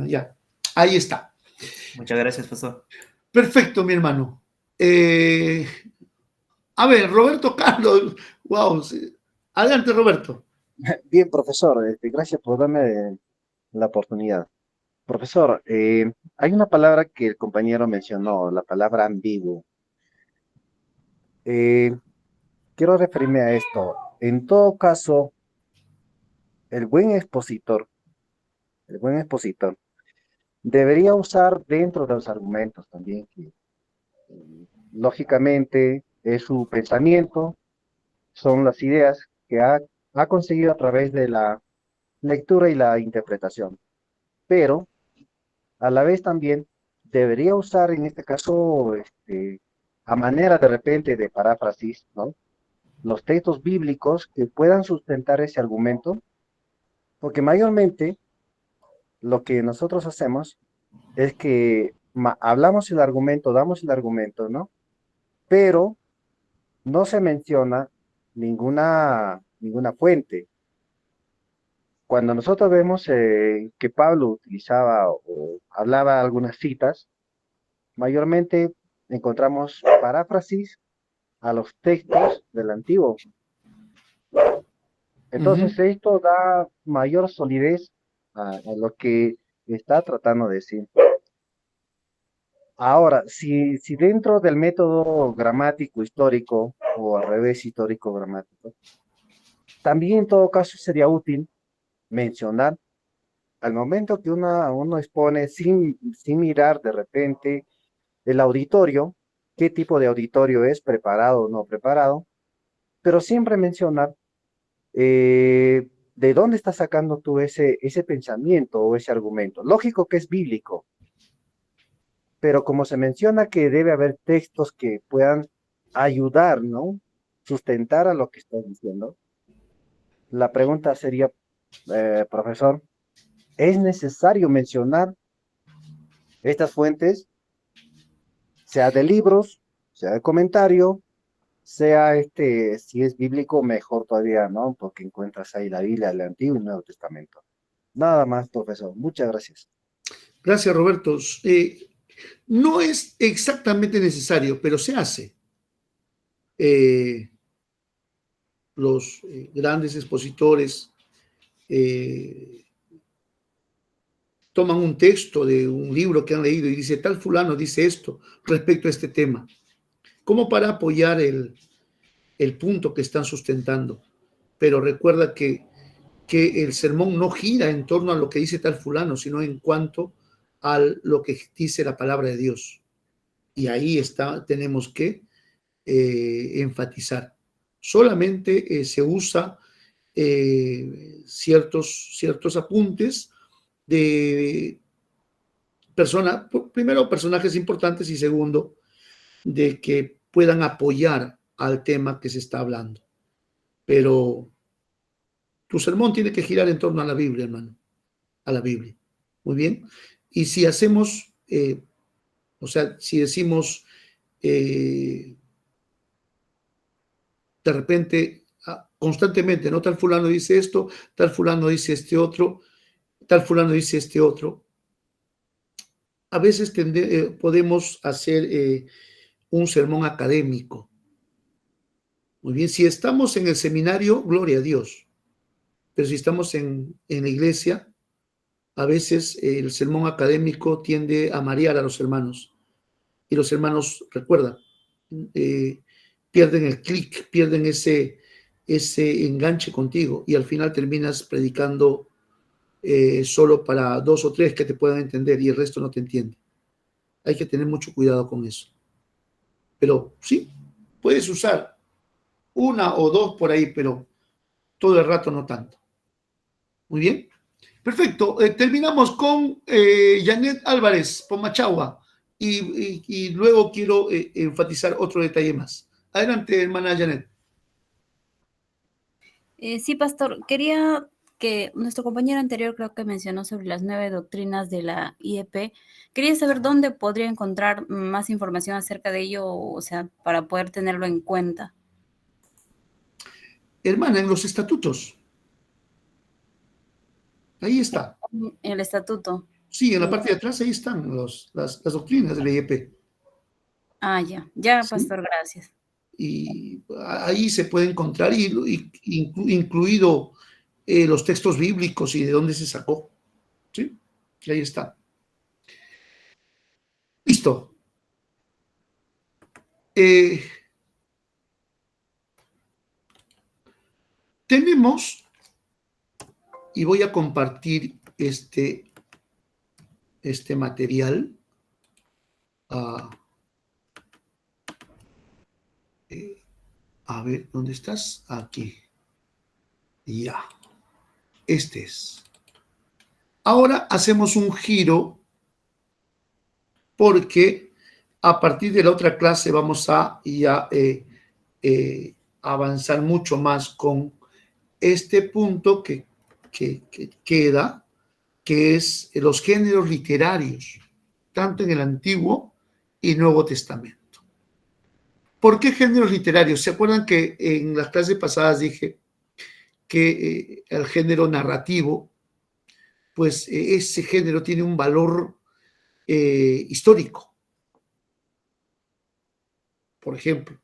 ya. Ahí está. Muchas gracias, pastor. Perfecto, mi hermano. A ver, Roberto Carlos. Wow. Adelante, Roberto. Bien, profesor, gracias por darme la oportunidad. Profesor, hay una palabra que el compañero mencionó, la palabra ambiguo. Quiero referirme a esto. En todo caso, el buen expositor debería usar dentro de los argumentos también que lógicamente es su pensamiento, son las ideas que ha conseguido a través de la lectura y la interpretación. Pero a la vez también debería usar en este caso, a manera de repente de paráfrasis, ¿no? Los textos bíblicos que puedan sustentar ese argumento, porque mayormente lo que nosotros hacemos es que hablamos el argumento, damos el argumento, ¿no? Pero no se menciona ninguna fuente. Cuando nosotros vemos que Pablo utilizaba o hablaba algunas citas, mayormente encontramos paráfrasis a los textos del Antiguo. Entonces esto da mayor solidez a lo que está tratando de decir. Ahora, si dentro del método gramático histórico o al revés histórico gramático, también en todo caso sería útil mencionar al momento que uno expone sin mirar de repente el auditorio, qué tipo de auditorio es, preparado o no preparado, pero siempre mencionar de dónde estás sacando tú ese pensamiento o ese argumento. Lógico que es bíblico, pero como se menciona que debe haber textos que puedan ayudar, ¿no? Sustentar a lo que estás diciendo. La pregunta sería, profesor, ¿es necesario mencionar estas fuentes, sea de libros, sea de comentario, sea si es bíblico, mejor todavía, ¿no? Porque encuentras ahí la Biblia, el Antiguo y el Nuevo Testamento. Nada más, profesor. Muchas gracias. Gracias, Roberto. No es exactamente necesario, pero se hace. Los grandes expositores toman un texto de un libro que han leído y dice, tal fulano dice esto respecto a este tema, como para apoyar el punto que están sustentando. Pero recuerda que el sermón no gira en torno a lo que dice tal fulano, sino en cuanto a lo que dice la palabra de Dios. Y ahí tenemos que enfatizar. Solamente se usa ciertos apuntes de primero, personajes importantes, y segundo, de que puedan apoyar al tema que se está hablando. Pero tu sermón tiene que girar en torno a la Biblia, hermano, a la Biblia. Muy bien. Y si hacemos, si decimos de repente, constantemente, ¿no? Tal fulano dice esto, tal fulano dice este otro, tal fulano dice este otro. A veces podemos hacer un sermón académico. Muy bien, si estamos en el seminario, gloria a Dios. Pero si estamos en la iglesia, a veces el sermón académico tiende a marear a los hermanos. Y los hermanos, recuerda, pierden el clic, pierden ese enganche contigo, y al final terminas predicando solo para 2 o 3 que te puedan entender y el resto no te entiende. Hay que tener mucho cuidado con eso. Pero sí, puedes usar 1 o 2 por ahí, pero todo el rato no tanto. Muy bien. Perfecto. Terminamos con Janet Álvarez, Pomachagua, y luego quiero enfatizar otro detalle más. Adelante, hermana Janet. Sí, pastor. Quería que nuestro compañero anterior creo que mencionó sobre las 9 doctrinas de la IEP. Quería saber dónde podría encontrar más información acerca de ello, o sea, para poder tenerlo en cuenta. Hermana, en los estatutos. Ahí está. En el estatuto. Sí, en la parte de atrás ahí están las doctrinas de la IEP. Ah, ya. Ya, ¿Sí? pastor, gracias. Y ahí se puede encontrar, incluido los textos bíblicos y de dónde se sacó. ¿Sí? Y ahí está. Listo. Tenemos, y voy a compartir este material. A ver, ¿dónde estás? Aquí. Ya. Este es. Ahora hacemos un giro porque a partir de la otra clase vamos a ya avanzar mucho más con este punto que queda, que es los géneros literarios, tanto en el Antiguo y Nuevo Testamento. ¿Por qué géneros literarios? ¿Se acuerdan que en las clases pasadas dije que el género narrativo, pues ese género tiene un valor histórico? Por ejemplo,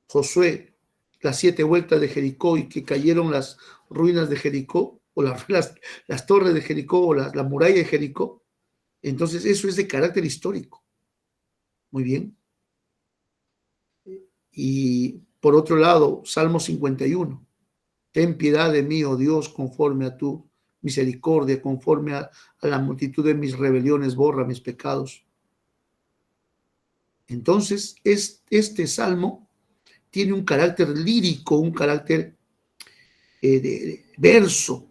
Josué, las 7 vueltas de Jericó y que cayeron las ruinas de Jericó, o las torres de Jericó, o la muralla de Jericó. Entonces eso es de carácter histórico. Muy bien. Y por otro lado, Salmo 51. Ten piedad de mí, oh Dios, conforme a tu misericordia, conforme a la multitud de mis rebeliones, borra mis pecados. Entonces, este salmo tiene un carácter lírico, un carácter de verso.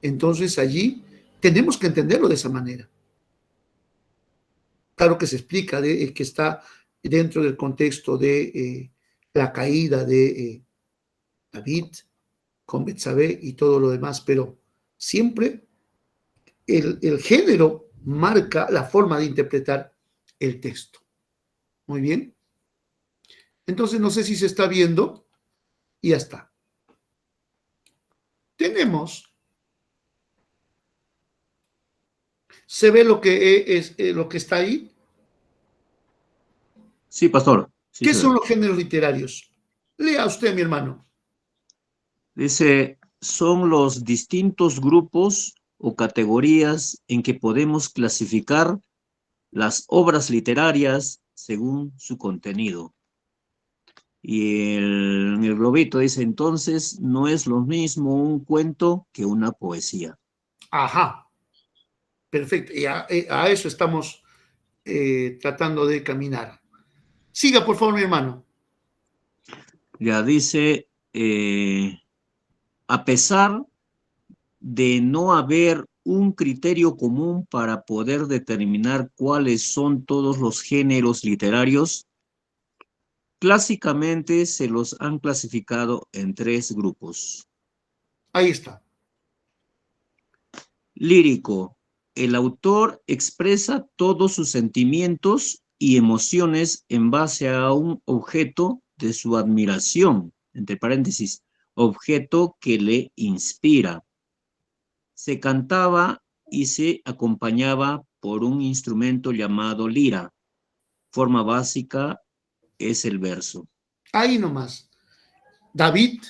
Entonces, allí tenemos que entenderlo de esa manera. Claro que se explica que está dentro del contexto de la caída de David con Betsabé y todo lo demás, pero siempre el género marca la forma de interpretar el texto. Muy bien. Entonces, no sé si se está viendo y ya está. Tenemos, ¿se ve lo que es lo que está ahí? Sí, pastor. Sí, ¿Qué se son ve. los géneros literarios? Lea usted, mi hermano. Dice, son los distintos grupos o categorías en que podemos clasificar las obras literarias según su contenido. Y en el globito dice, entonces, no es lo mismo un cuento que una poesía. Ajá. Perfecto. Y a eso estamos tratando de caminar. Siga, por favor, mi hermano. Ya dice, a pesar de no haber un criterio común para poder determinar cuáles son todos los géneros literarios, clásicamente se los han clasificado en 3 grupos. Ahí está. Lírico. El autor expresa todos sus sentimientos y emociones en base a un objeto de su admiración, entre paréntesis, objeto que le inspira. Se cantaba y se acompañaba por un instrumento llamado lira. Forma básica es el verso. Ahí nomás. David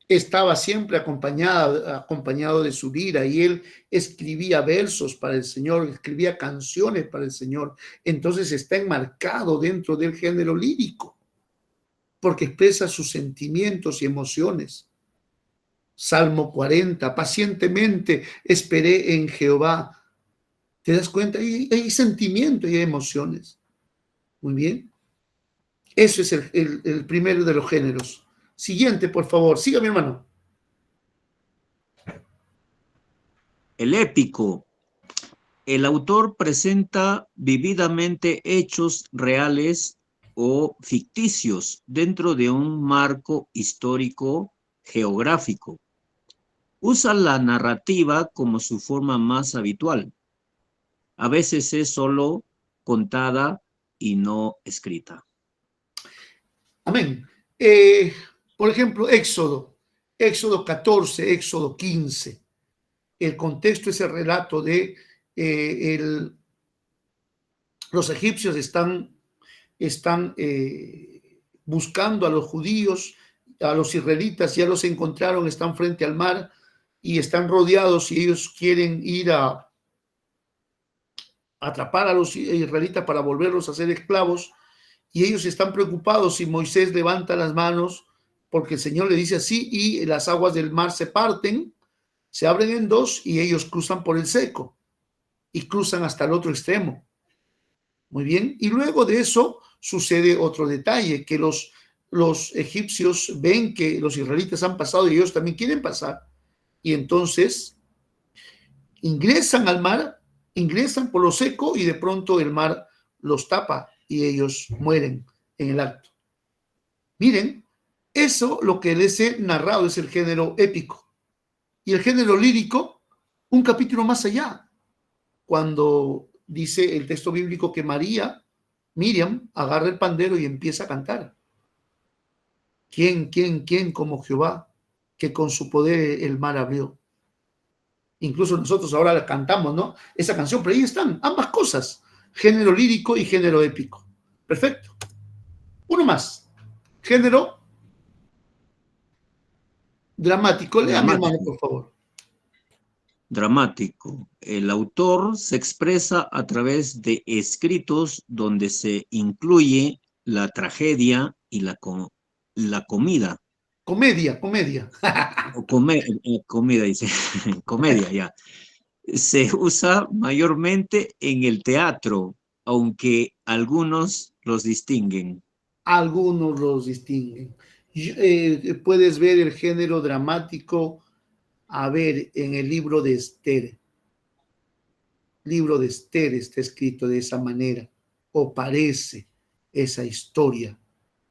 estaba siempre acompañado de su lira y él escribía versos para el Señor, escribía canciones para el Señor. Entonces está enmarcado dentro del género lírico porque expresa sus sentimientos y emociones. Salmo 40, pacientemente esperé en Jehová. ¿Te das cuenta? Hay sentimiento y hay emociones. Muy bien. Eso es el primero de los géneros. Siguiente, por favor. Siga, mi hermano. El épico. El autor presenta vividamente hechos reales o ficticios dentro de un marco histórico geográfico. Usa la narrativa como su forma más habitual. A veces es solo contada y no escrita. Amén. Por ejemplo, Éxodo 14, Éxodo 15. El contexto es el relato de los egipcios están buscando a los judíos, a los israelitas, ya los encontraron, están frente al mar y están rodeados y ellos quieren ir a atrapar a los israelitas para volverlos a ser esclavos. Y ellos están preocupados y Moisés levanta las manos porque el Señor le dice así y las aguas del mar se parten, se abren en 2 y ellos cruzan por el seco y cruzan hasta el otro extremo. Muy bien. Y luego de eso sucede otro detalle, que los egipcios ven que los israelitas han pasado y ellos también quieren pasar. Y entonces ingresan al mar, ingresan por lo seco y de pronto el mar los tapa y ellos mueren en el acto. Miren, eso lo que les he narrado es el género épico. Y el género lírico, un capítulo más allá, cuando dice el texto bíblico que Miriam, agarra el pandero y empieza a cantar. ¿Quién como Jehová, que con su poder el mar abrió? Incluso nosotros ahora la cantamos, ¿no? Esa canción, pero ahí están ambas cosas, género lírico y género épico. Perfecto. Uno más, género dramático. Lea, mi hermano, por favor. Dramático. El autor se expresa a través de escritos donde se incluye la tragedia y la comida. Comedia. Comida, dice. Comedia, ya. Se usa mayormente en el teatro, aunque algunos los distinguen. Algunos los distinguen. Puedes ver el género dramático, a ver, en el libro de Esther. Libro de Esther está escrito de esa manera, o parece esa historia.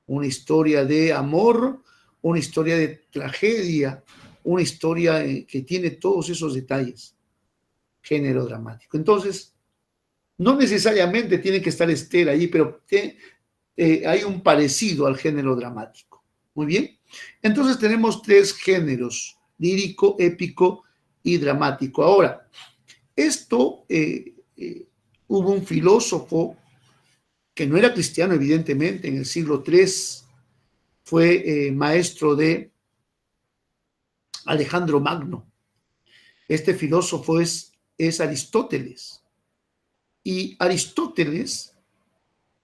Una historia de amor, una historia de tragedia, una historia que tiene todos esos detalles. Género dramático. Entonces, no necesariamente tiene que estar Esther allí, pero hay un parecido al género dramático. Muy bien. Entonces tenemos 3 géneros: lírico, épico y dramático. Ahora, esto hubo un filósofo que no era cristiano, evidentemente, en el siglo III, fue maestro de Alejandro Magno. Este filósofo es Aristóteles. Y Aristóteles,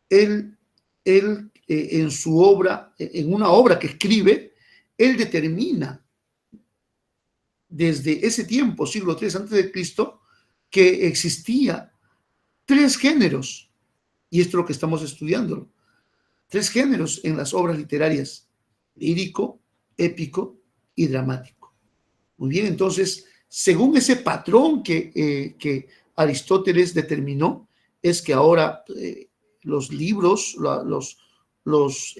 él en su obra, en una obra que escribe, él determina desde ese tiempo, siglo III antes de Cristo, que existía 3 géneros, y esto es lo que estamos estudiando, 3 géneros en las obras literarias: lírico, épico y dramático. Muy bien, entonces, según ese patrón que Aristóteles determinó, es que ahora los libros, los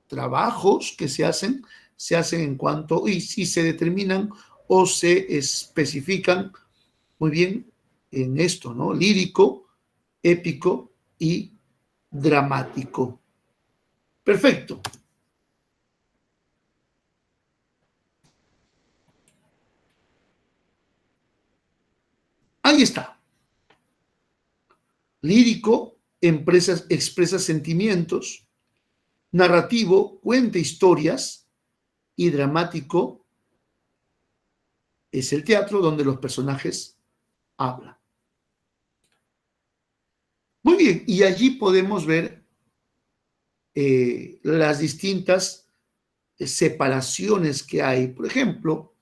trabajos que se hacen en cuanto, y si se determinan o se especifican muy bien en esto, ¿no? Lírico, épico y dramático. Perfecto. Ahí está. Lírico, expresa sentimientos. Narrativo, cuenta historias. Y dramático es el teatro donde los personajes hablan. Muy bien, y allí podemos ver las distintas separaciones que hay. Por ejemplo,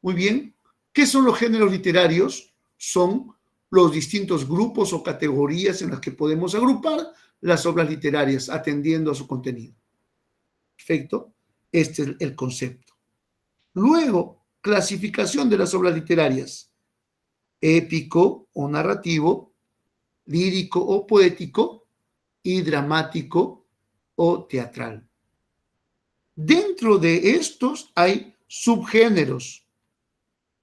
muy bien, ¿qué son los géneros literarios? Son los distintos grupos o categorías en las que podemos agrupar las obras literarias atendiendo a su contenido. Perfecto, este es el concepto. Luego, clasificación de las obras literarias: épico o narrativo, lírico o poético, y dramático o teatral. Dentro de estos hay subgéneros.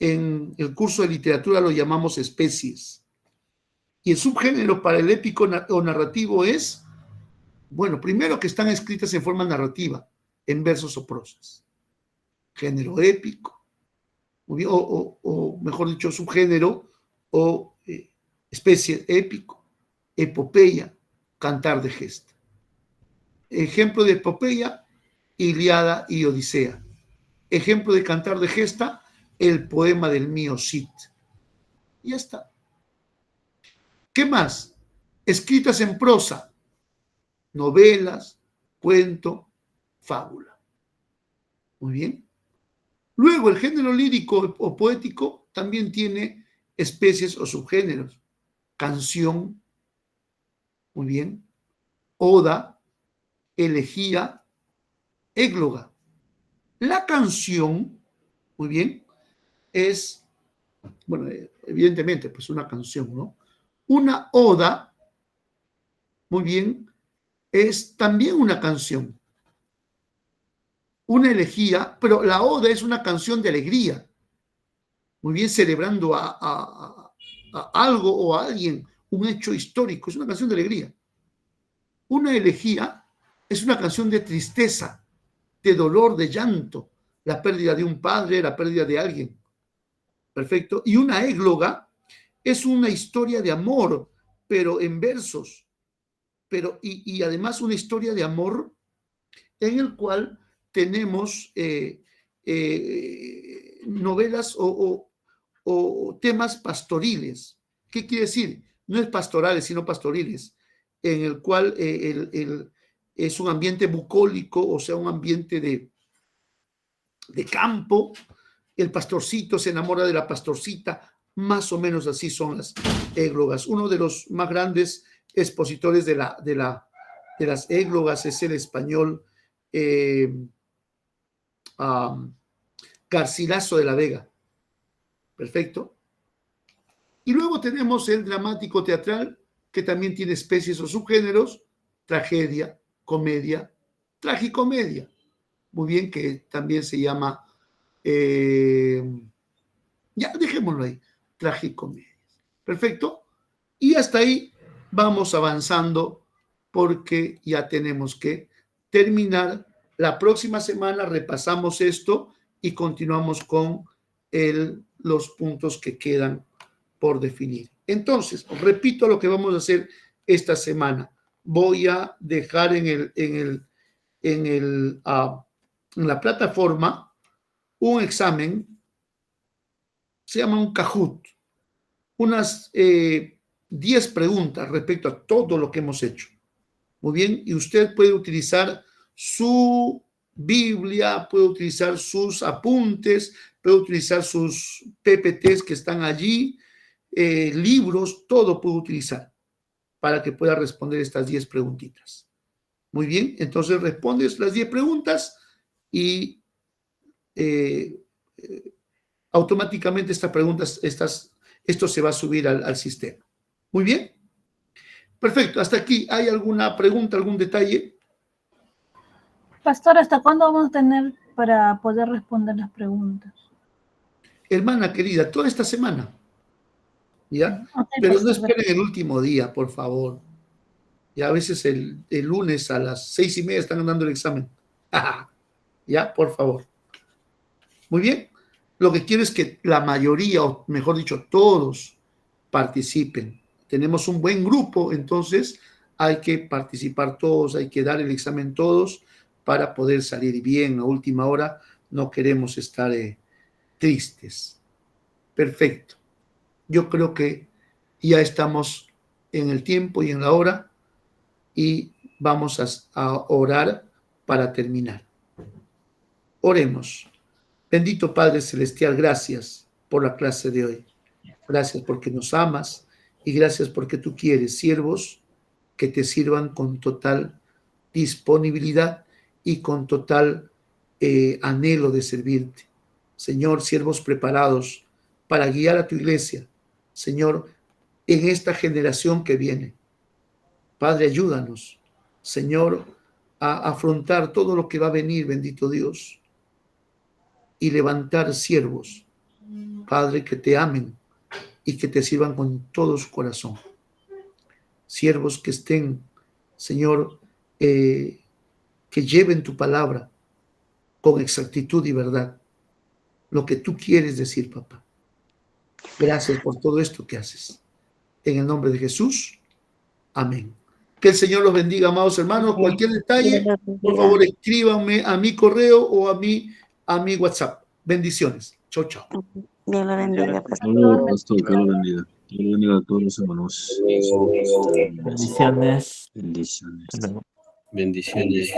En el curso de literatura lo llamamos especies. Y el subgénero para el épico o narrativo es, bueno, primero que están escritas en forma narrativa, en versos o prosas. Género épico, o mejor dicho, subgénero o especie: épico, epopeya, cantar de gesta. Ejemplo de epopeya: Ilíada y Odisea. Ejemplo de cantar de gesta: el poema del mío Cid. Ya está. ¿Qué más? Escritas en prosa: novelas, cuento, fábula. Muy bien. Luego, el género lírico o poético también tiene especies o subgéneros: canción, muy bien, oda, elegía, égloga. La canción, muy bien, es, bueno, evidentemente, pues una canción, ¿no? Una oda muy bien, es también una canción, una elegía, pero la oda es una canción de alegría, muy bien, celebrando a algo o a alguien, un hecho histórico, es una canción de alegría. Una elegía es una canción de tristeza, de dolor, de llanto, la pérdida de un padre, la pérdida de alguien. Perfecto. Y una égloga es una historia de amor, pero en versos, pero y además una historia de amor en el cual tenemos novelas o temas pastoriles. ¿Qué quiere decir? No es pastorales, sino pastoriles, en el cual es un ambiente bucólico, o sea, un ambiente de campo. El pastorcito se enamora de la pastorcita, más o menos así son las églogas. Uno de los más grandes expositores de las églogas es el español Garcilaso de la Vega. Perfecto. Y luego tenemos el dramático teatral, que también tiene especies o subgéneros: tragedia, comedia, tragicomedia. Muy bien, que también se llama, ya dejémoslo ahí, tragicomedia. Perfecto. Y hasta ahí vamos avanzando, porque ya tenemos que terminar. La próxima semana repasamos esto y continuamos con los puntos que quedan por definir. Entonces, repito lo que vamos a hacer esta semana. Voy a dejar en la plataforma un examen, se llama un Kahoot, unas 10 preguntas respecto a todo lo que hemos hecho. Muy bien, y usted puede utilizar su Biblia, puede utilizar sus apuntes, puede utilizar sus PPTs que están allí, libros, todo puede utilizar para que pueda responder estas 10 preguntitas. Muy bien, entonces respondes las 10 preguntas y automáticamente estas preguntas, esto se va a subir al sistema. Muy bien. Perfecto, hasta aquí. ¿Hay alguna pregunta, algún detalle? Pastor, ¿hasta cuándo vamos a tener para poder responder las preguntas? Hermana querida, toda esta semana. ¿Ya? Okay, Pero no pastor, esperen el último día, por favor. Ya a veces el lunes a las 6:30 están dando el examen. Ya, por favor. Muy bien. Lo que quiero es que la mayoría, o mejor dicho, todos participen. Tenemos un buen grupo, entonces hay que participar todos, hay que dar el examen todos para poder salir bien a última hora. No queremos estar tristes. Perfecto. Yo creo que ya estamos en el tiempo y en la hora y vamos a orar para terminar. Oremos. Bendito Padre Celestial, gracias por la clase de hoy. Gracias porque nos amas y gracias porque tú quieres siervos que te sirvan con total disponibilidad y con total anhelo de servirte. Señor, siervos preparados para guiar a tu iglesia. Señor, en esta generación que viene. Padre, ayúdanos, Señor, a afrontar todo lo que va a venir, bendito Dios, y levantar siervos, Padre, que te amen y que te sirvan con todo su corazón. Siervos que estén, Señor, que lleven tu palabra con exactitud y verdad, lo que tú quieres decir, papá. Gracias por todo esto que haces. En el nombre de Jesús, amén. Que el Señor los bendiga, amados hermanos. Cualquier detalle, por favor, escríbanme a mi correo o a mi WhatsApp. Bendiciones. Chao, chao. Dios lo bendiga, pastor. Saludos, pastor, que lo bendiga. Que lo bendiga a todos los hermanos. Bendiciones. Bendiciones. Hasta luego. Bendiciones.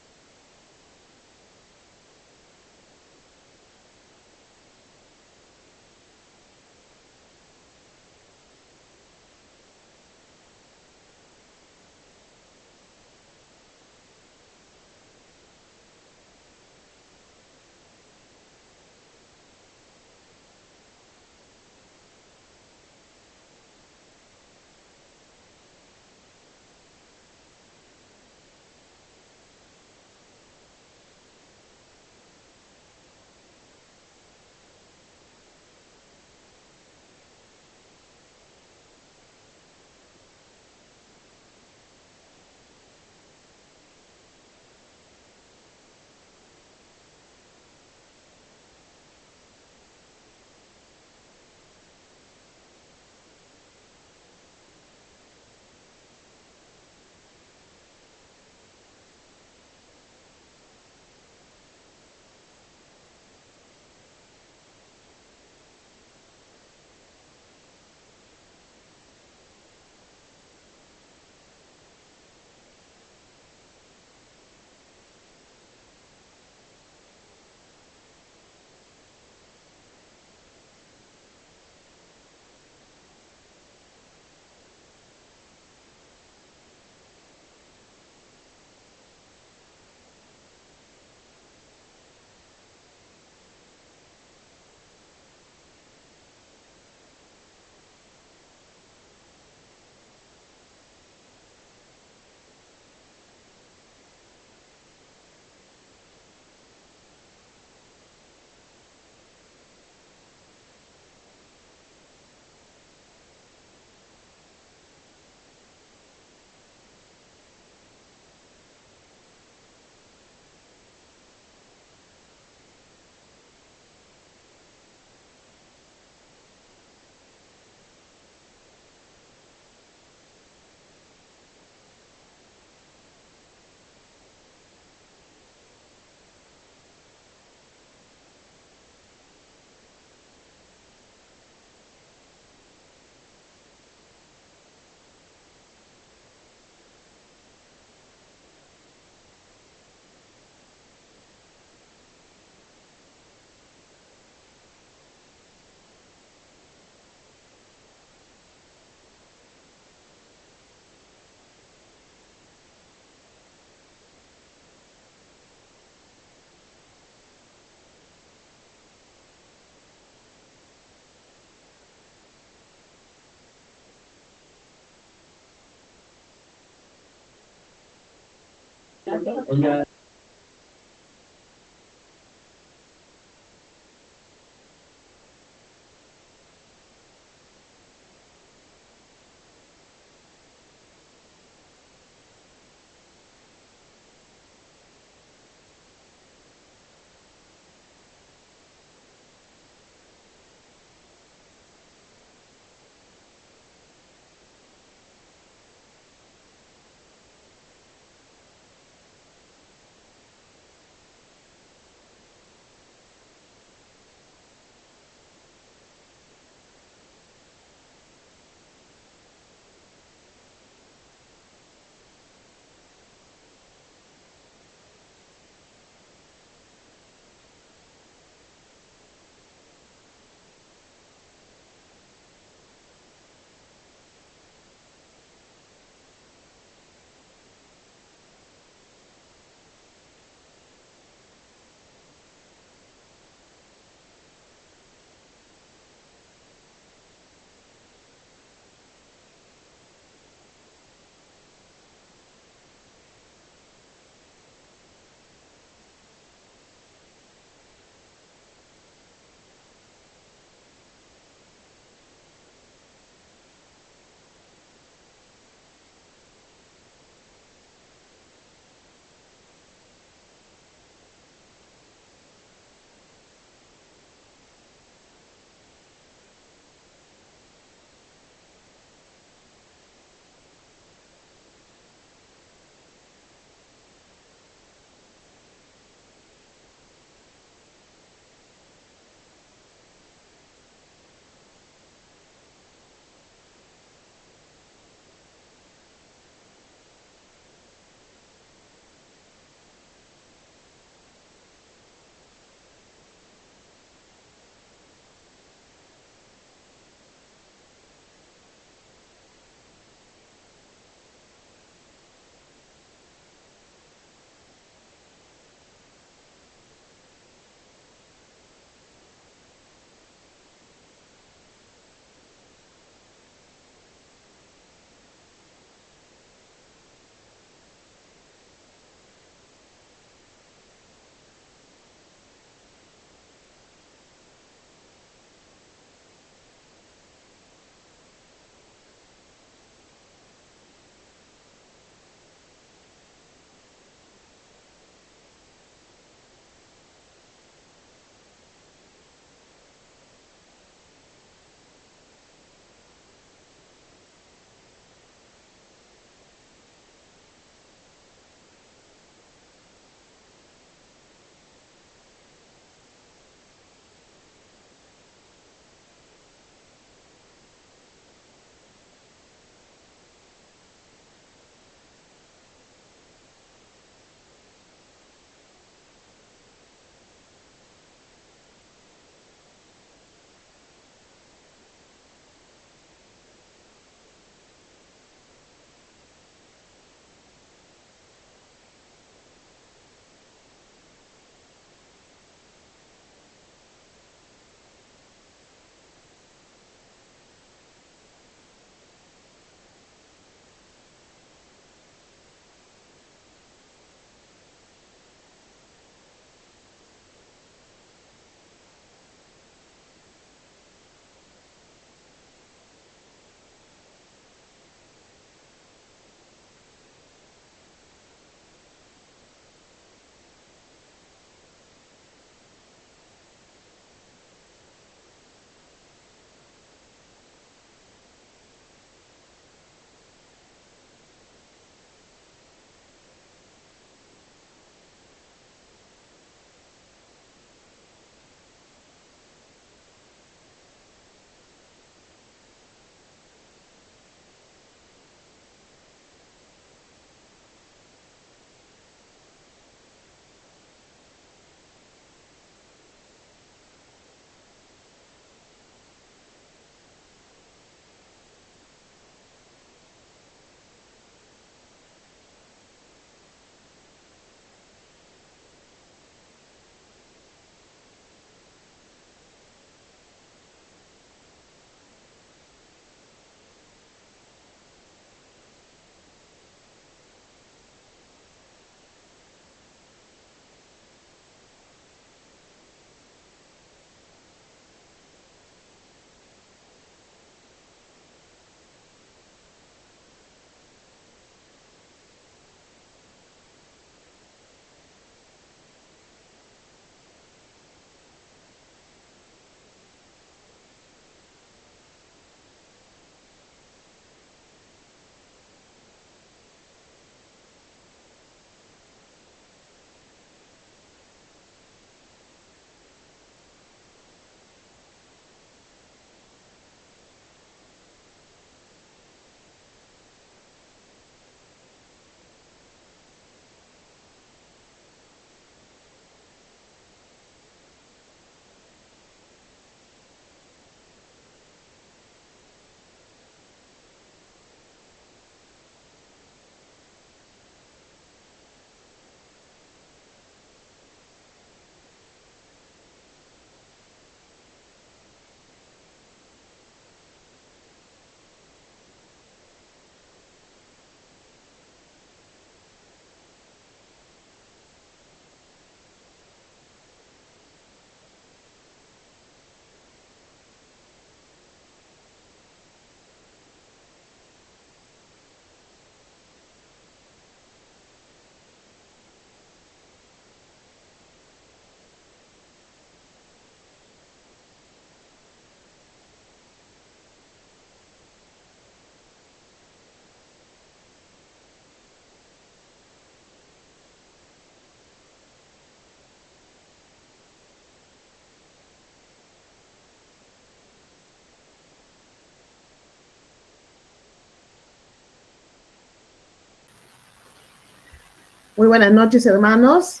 Muy buenas noches, hermanos.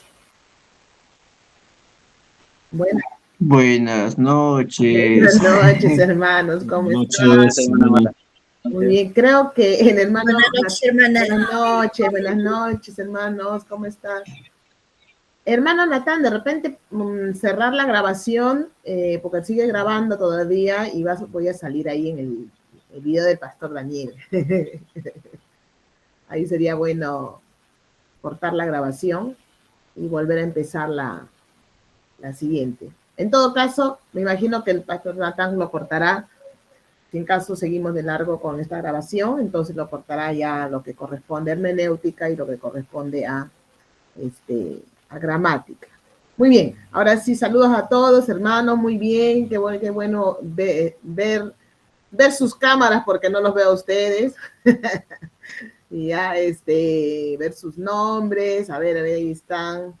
Buenas Buenas noches, noches. hermanos. ¿Cómo están? Noches, hermana. Muy bien, creo que el hermano... Buenas noches, hermana. Buenas noches, hermanos. ¿Cómo están? Hermano Natán, de repente cerrar la grabación, porque sigue grabando todavía y voy a salir ahí en el video del Pastor Daniel. Ahí sería bueno cortar la grabación y volver a empezar la siguiente. En todo caso, me imagino que el Pastor Natán lo cortará. Si en caso seguimos de largo con esta grabación, entonces lo cortará ya lo que corresponde a hermenéutica y lo que corresponde a gramática. Muy bien, ahora sí, saludos a todos, hermanos, muy bien, qué bueno ver sus cámaras porque no los veo a ustedes. Y ya, ver sus nombres, a ver, ahí están.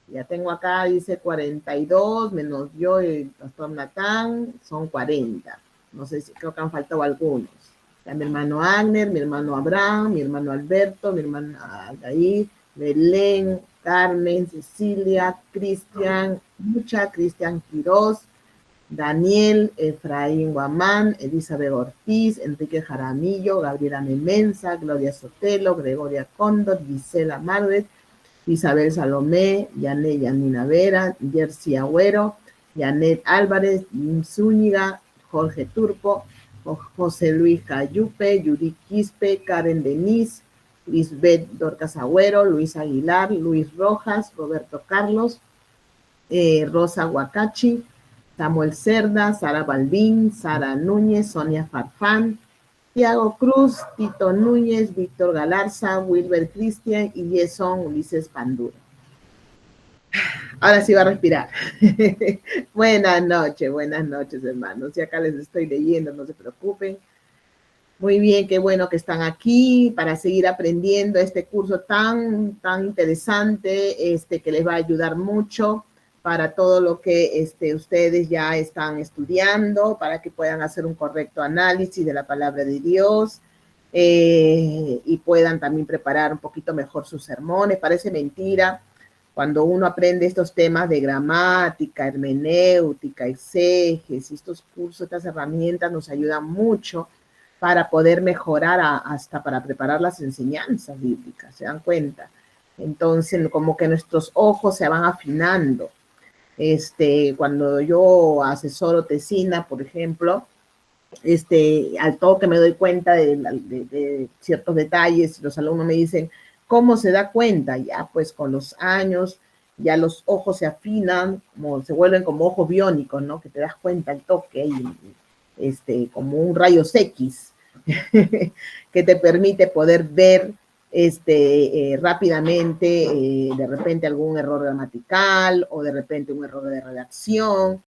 Ya tengo acá, dice 42, menos yo y el Pastor Natán, son 40. No sé si creo que han faltado algunos. Ya mi hermano Agner, mi hermano Abraham, mi hermano Alberto, mi hermana Aldair, Belén, Carmen, Cecilia, Cristian, Cristian Quirós, Daniel, Efraín Guamán, Elizabeth Ortiz, Enrique Jaramillo, Gabriela Memensa, Gloria Sotelo, Gregoria Cóndor, Gisela Marvet, Isabel Salomé, Yanet Yanina Vera, Jersey Agüero, Janet Álvarez, Zúñiga, Jorge Turpo, José Luis Cayupe, Judith Quispe, Karen Denise, Lisbeth Dorcas Agüero, Luis Aguilar, Luis Rojas, Roberto Carlos, Rosa Huacachi, Samuel Cerda, Sara Balbín, Sara Núñez, Sonia Farfán, Tiago Cruz, Tito Núñez, Víctor Galarza, Wilber Cristian y Jason Ulises Pandura. Ahora sí va a respirar. Buenas noches, hermanos. Y acá les estoy leyendo, no se preocupen. Muy bien, qué bueno que están aquí para seguir aprendiendo este curso tan interesante, que les va a ayudar mucho para todo lo que ustedes ya están estudiando, para que puedan hacer un correcto análisis de la palabra de Dios y puedan también preparar un poquito mejor sus sermones. Parece mentira cuando uno aprende estos temas de gramática, hermenéutica, exégesis, estos cursos, estas herramientas nos ayudan mucho para poder mejorar hasta para preparar las enseñanzas bíblicas, ¿se dan cuenta? Entonces, como que nuestros ojos se van afinando. Cuando yo asesoro tesina, por ejemplo, al toque me doy cuenta de ciertos detalles, los alumnos me dicen, ¿cómo se da cuenta? Ya, pues con los años, ya los ojos se afinan, se vuelven como ojos biónicos, ¿no? Que te das cuenta al toque, como un rayos X, que te permite poder ver rápidamente, de repente algún error gramatical o de repente un error de redacción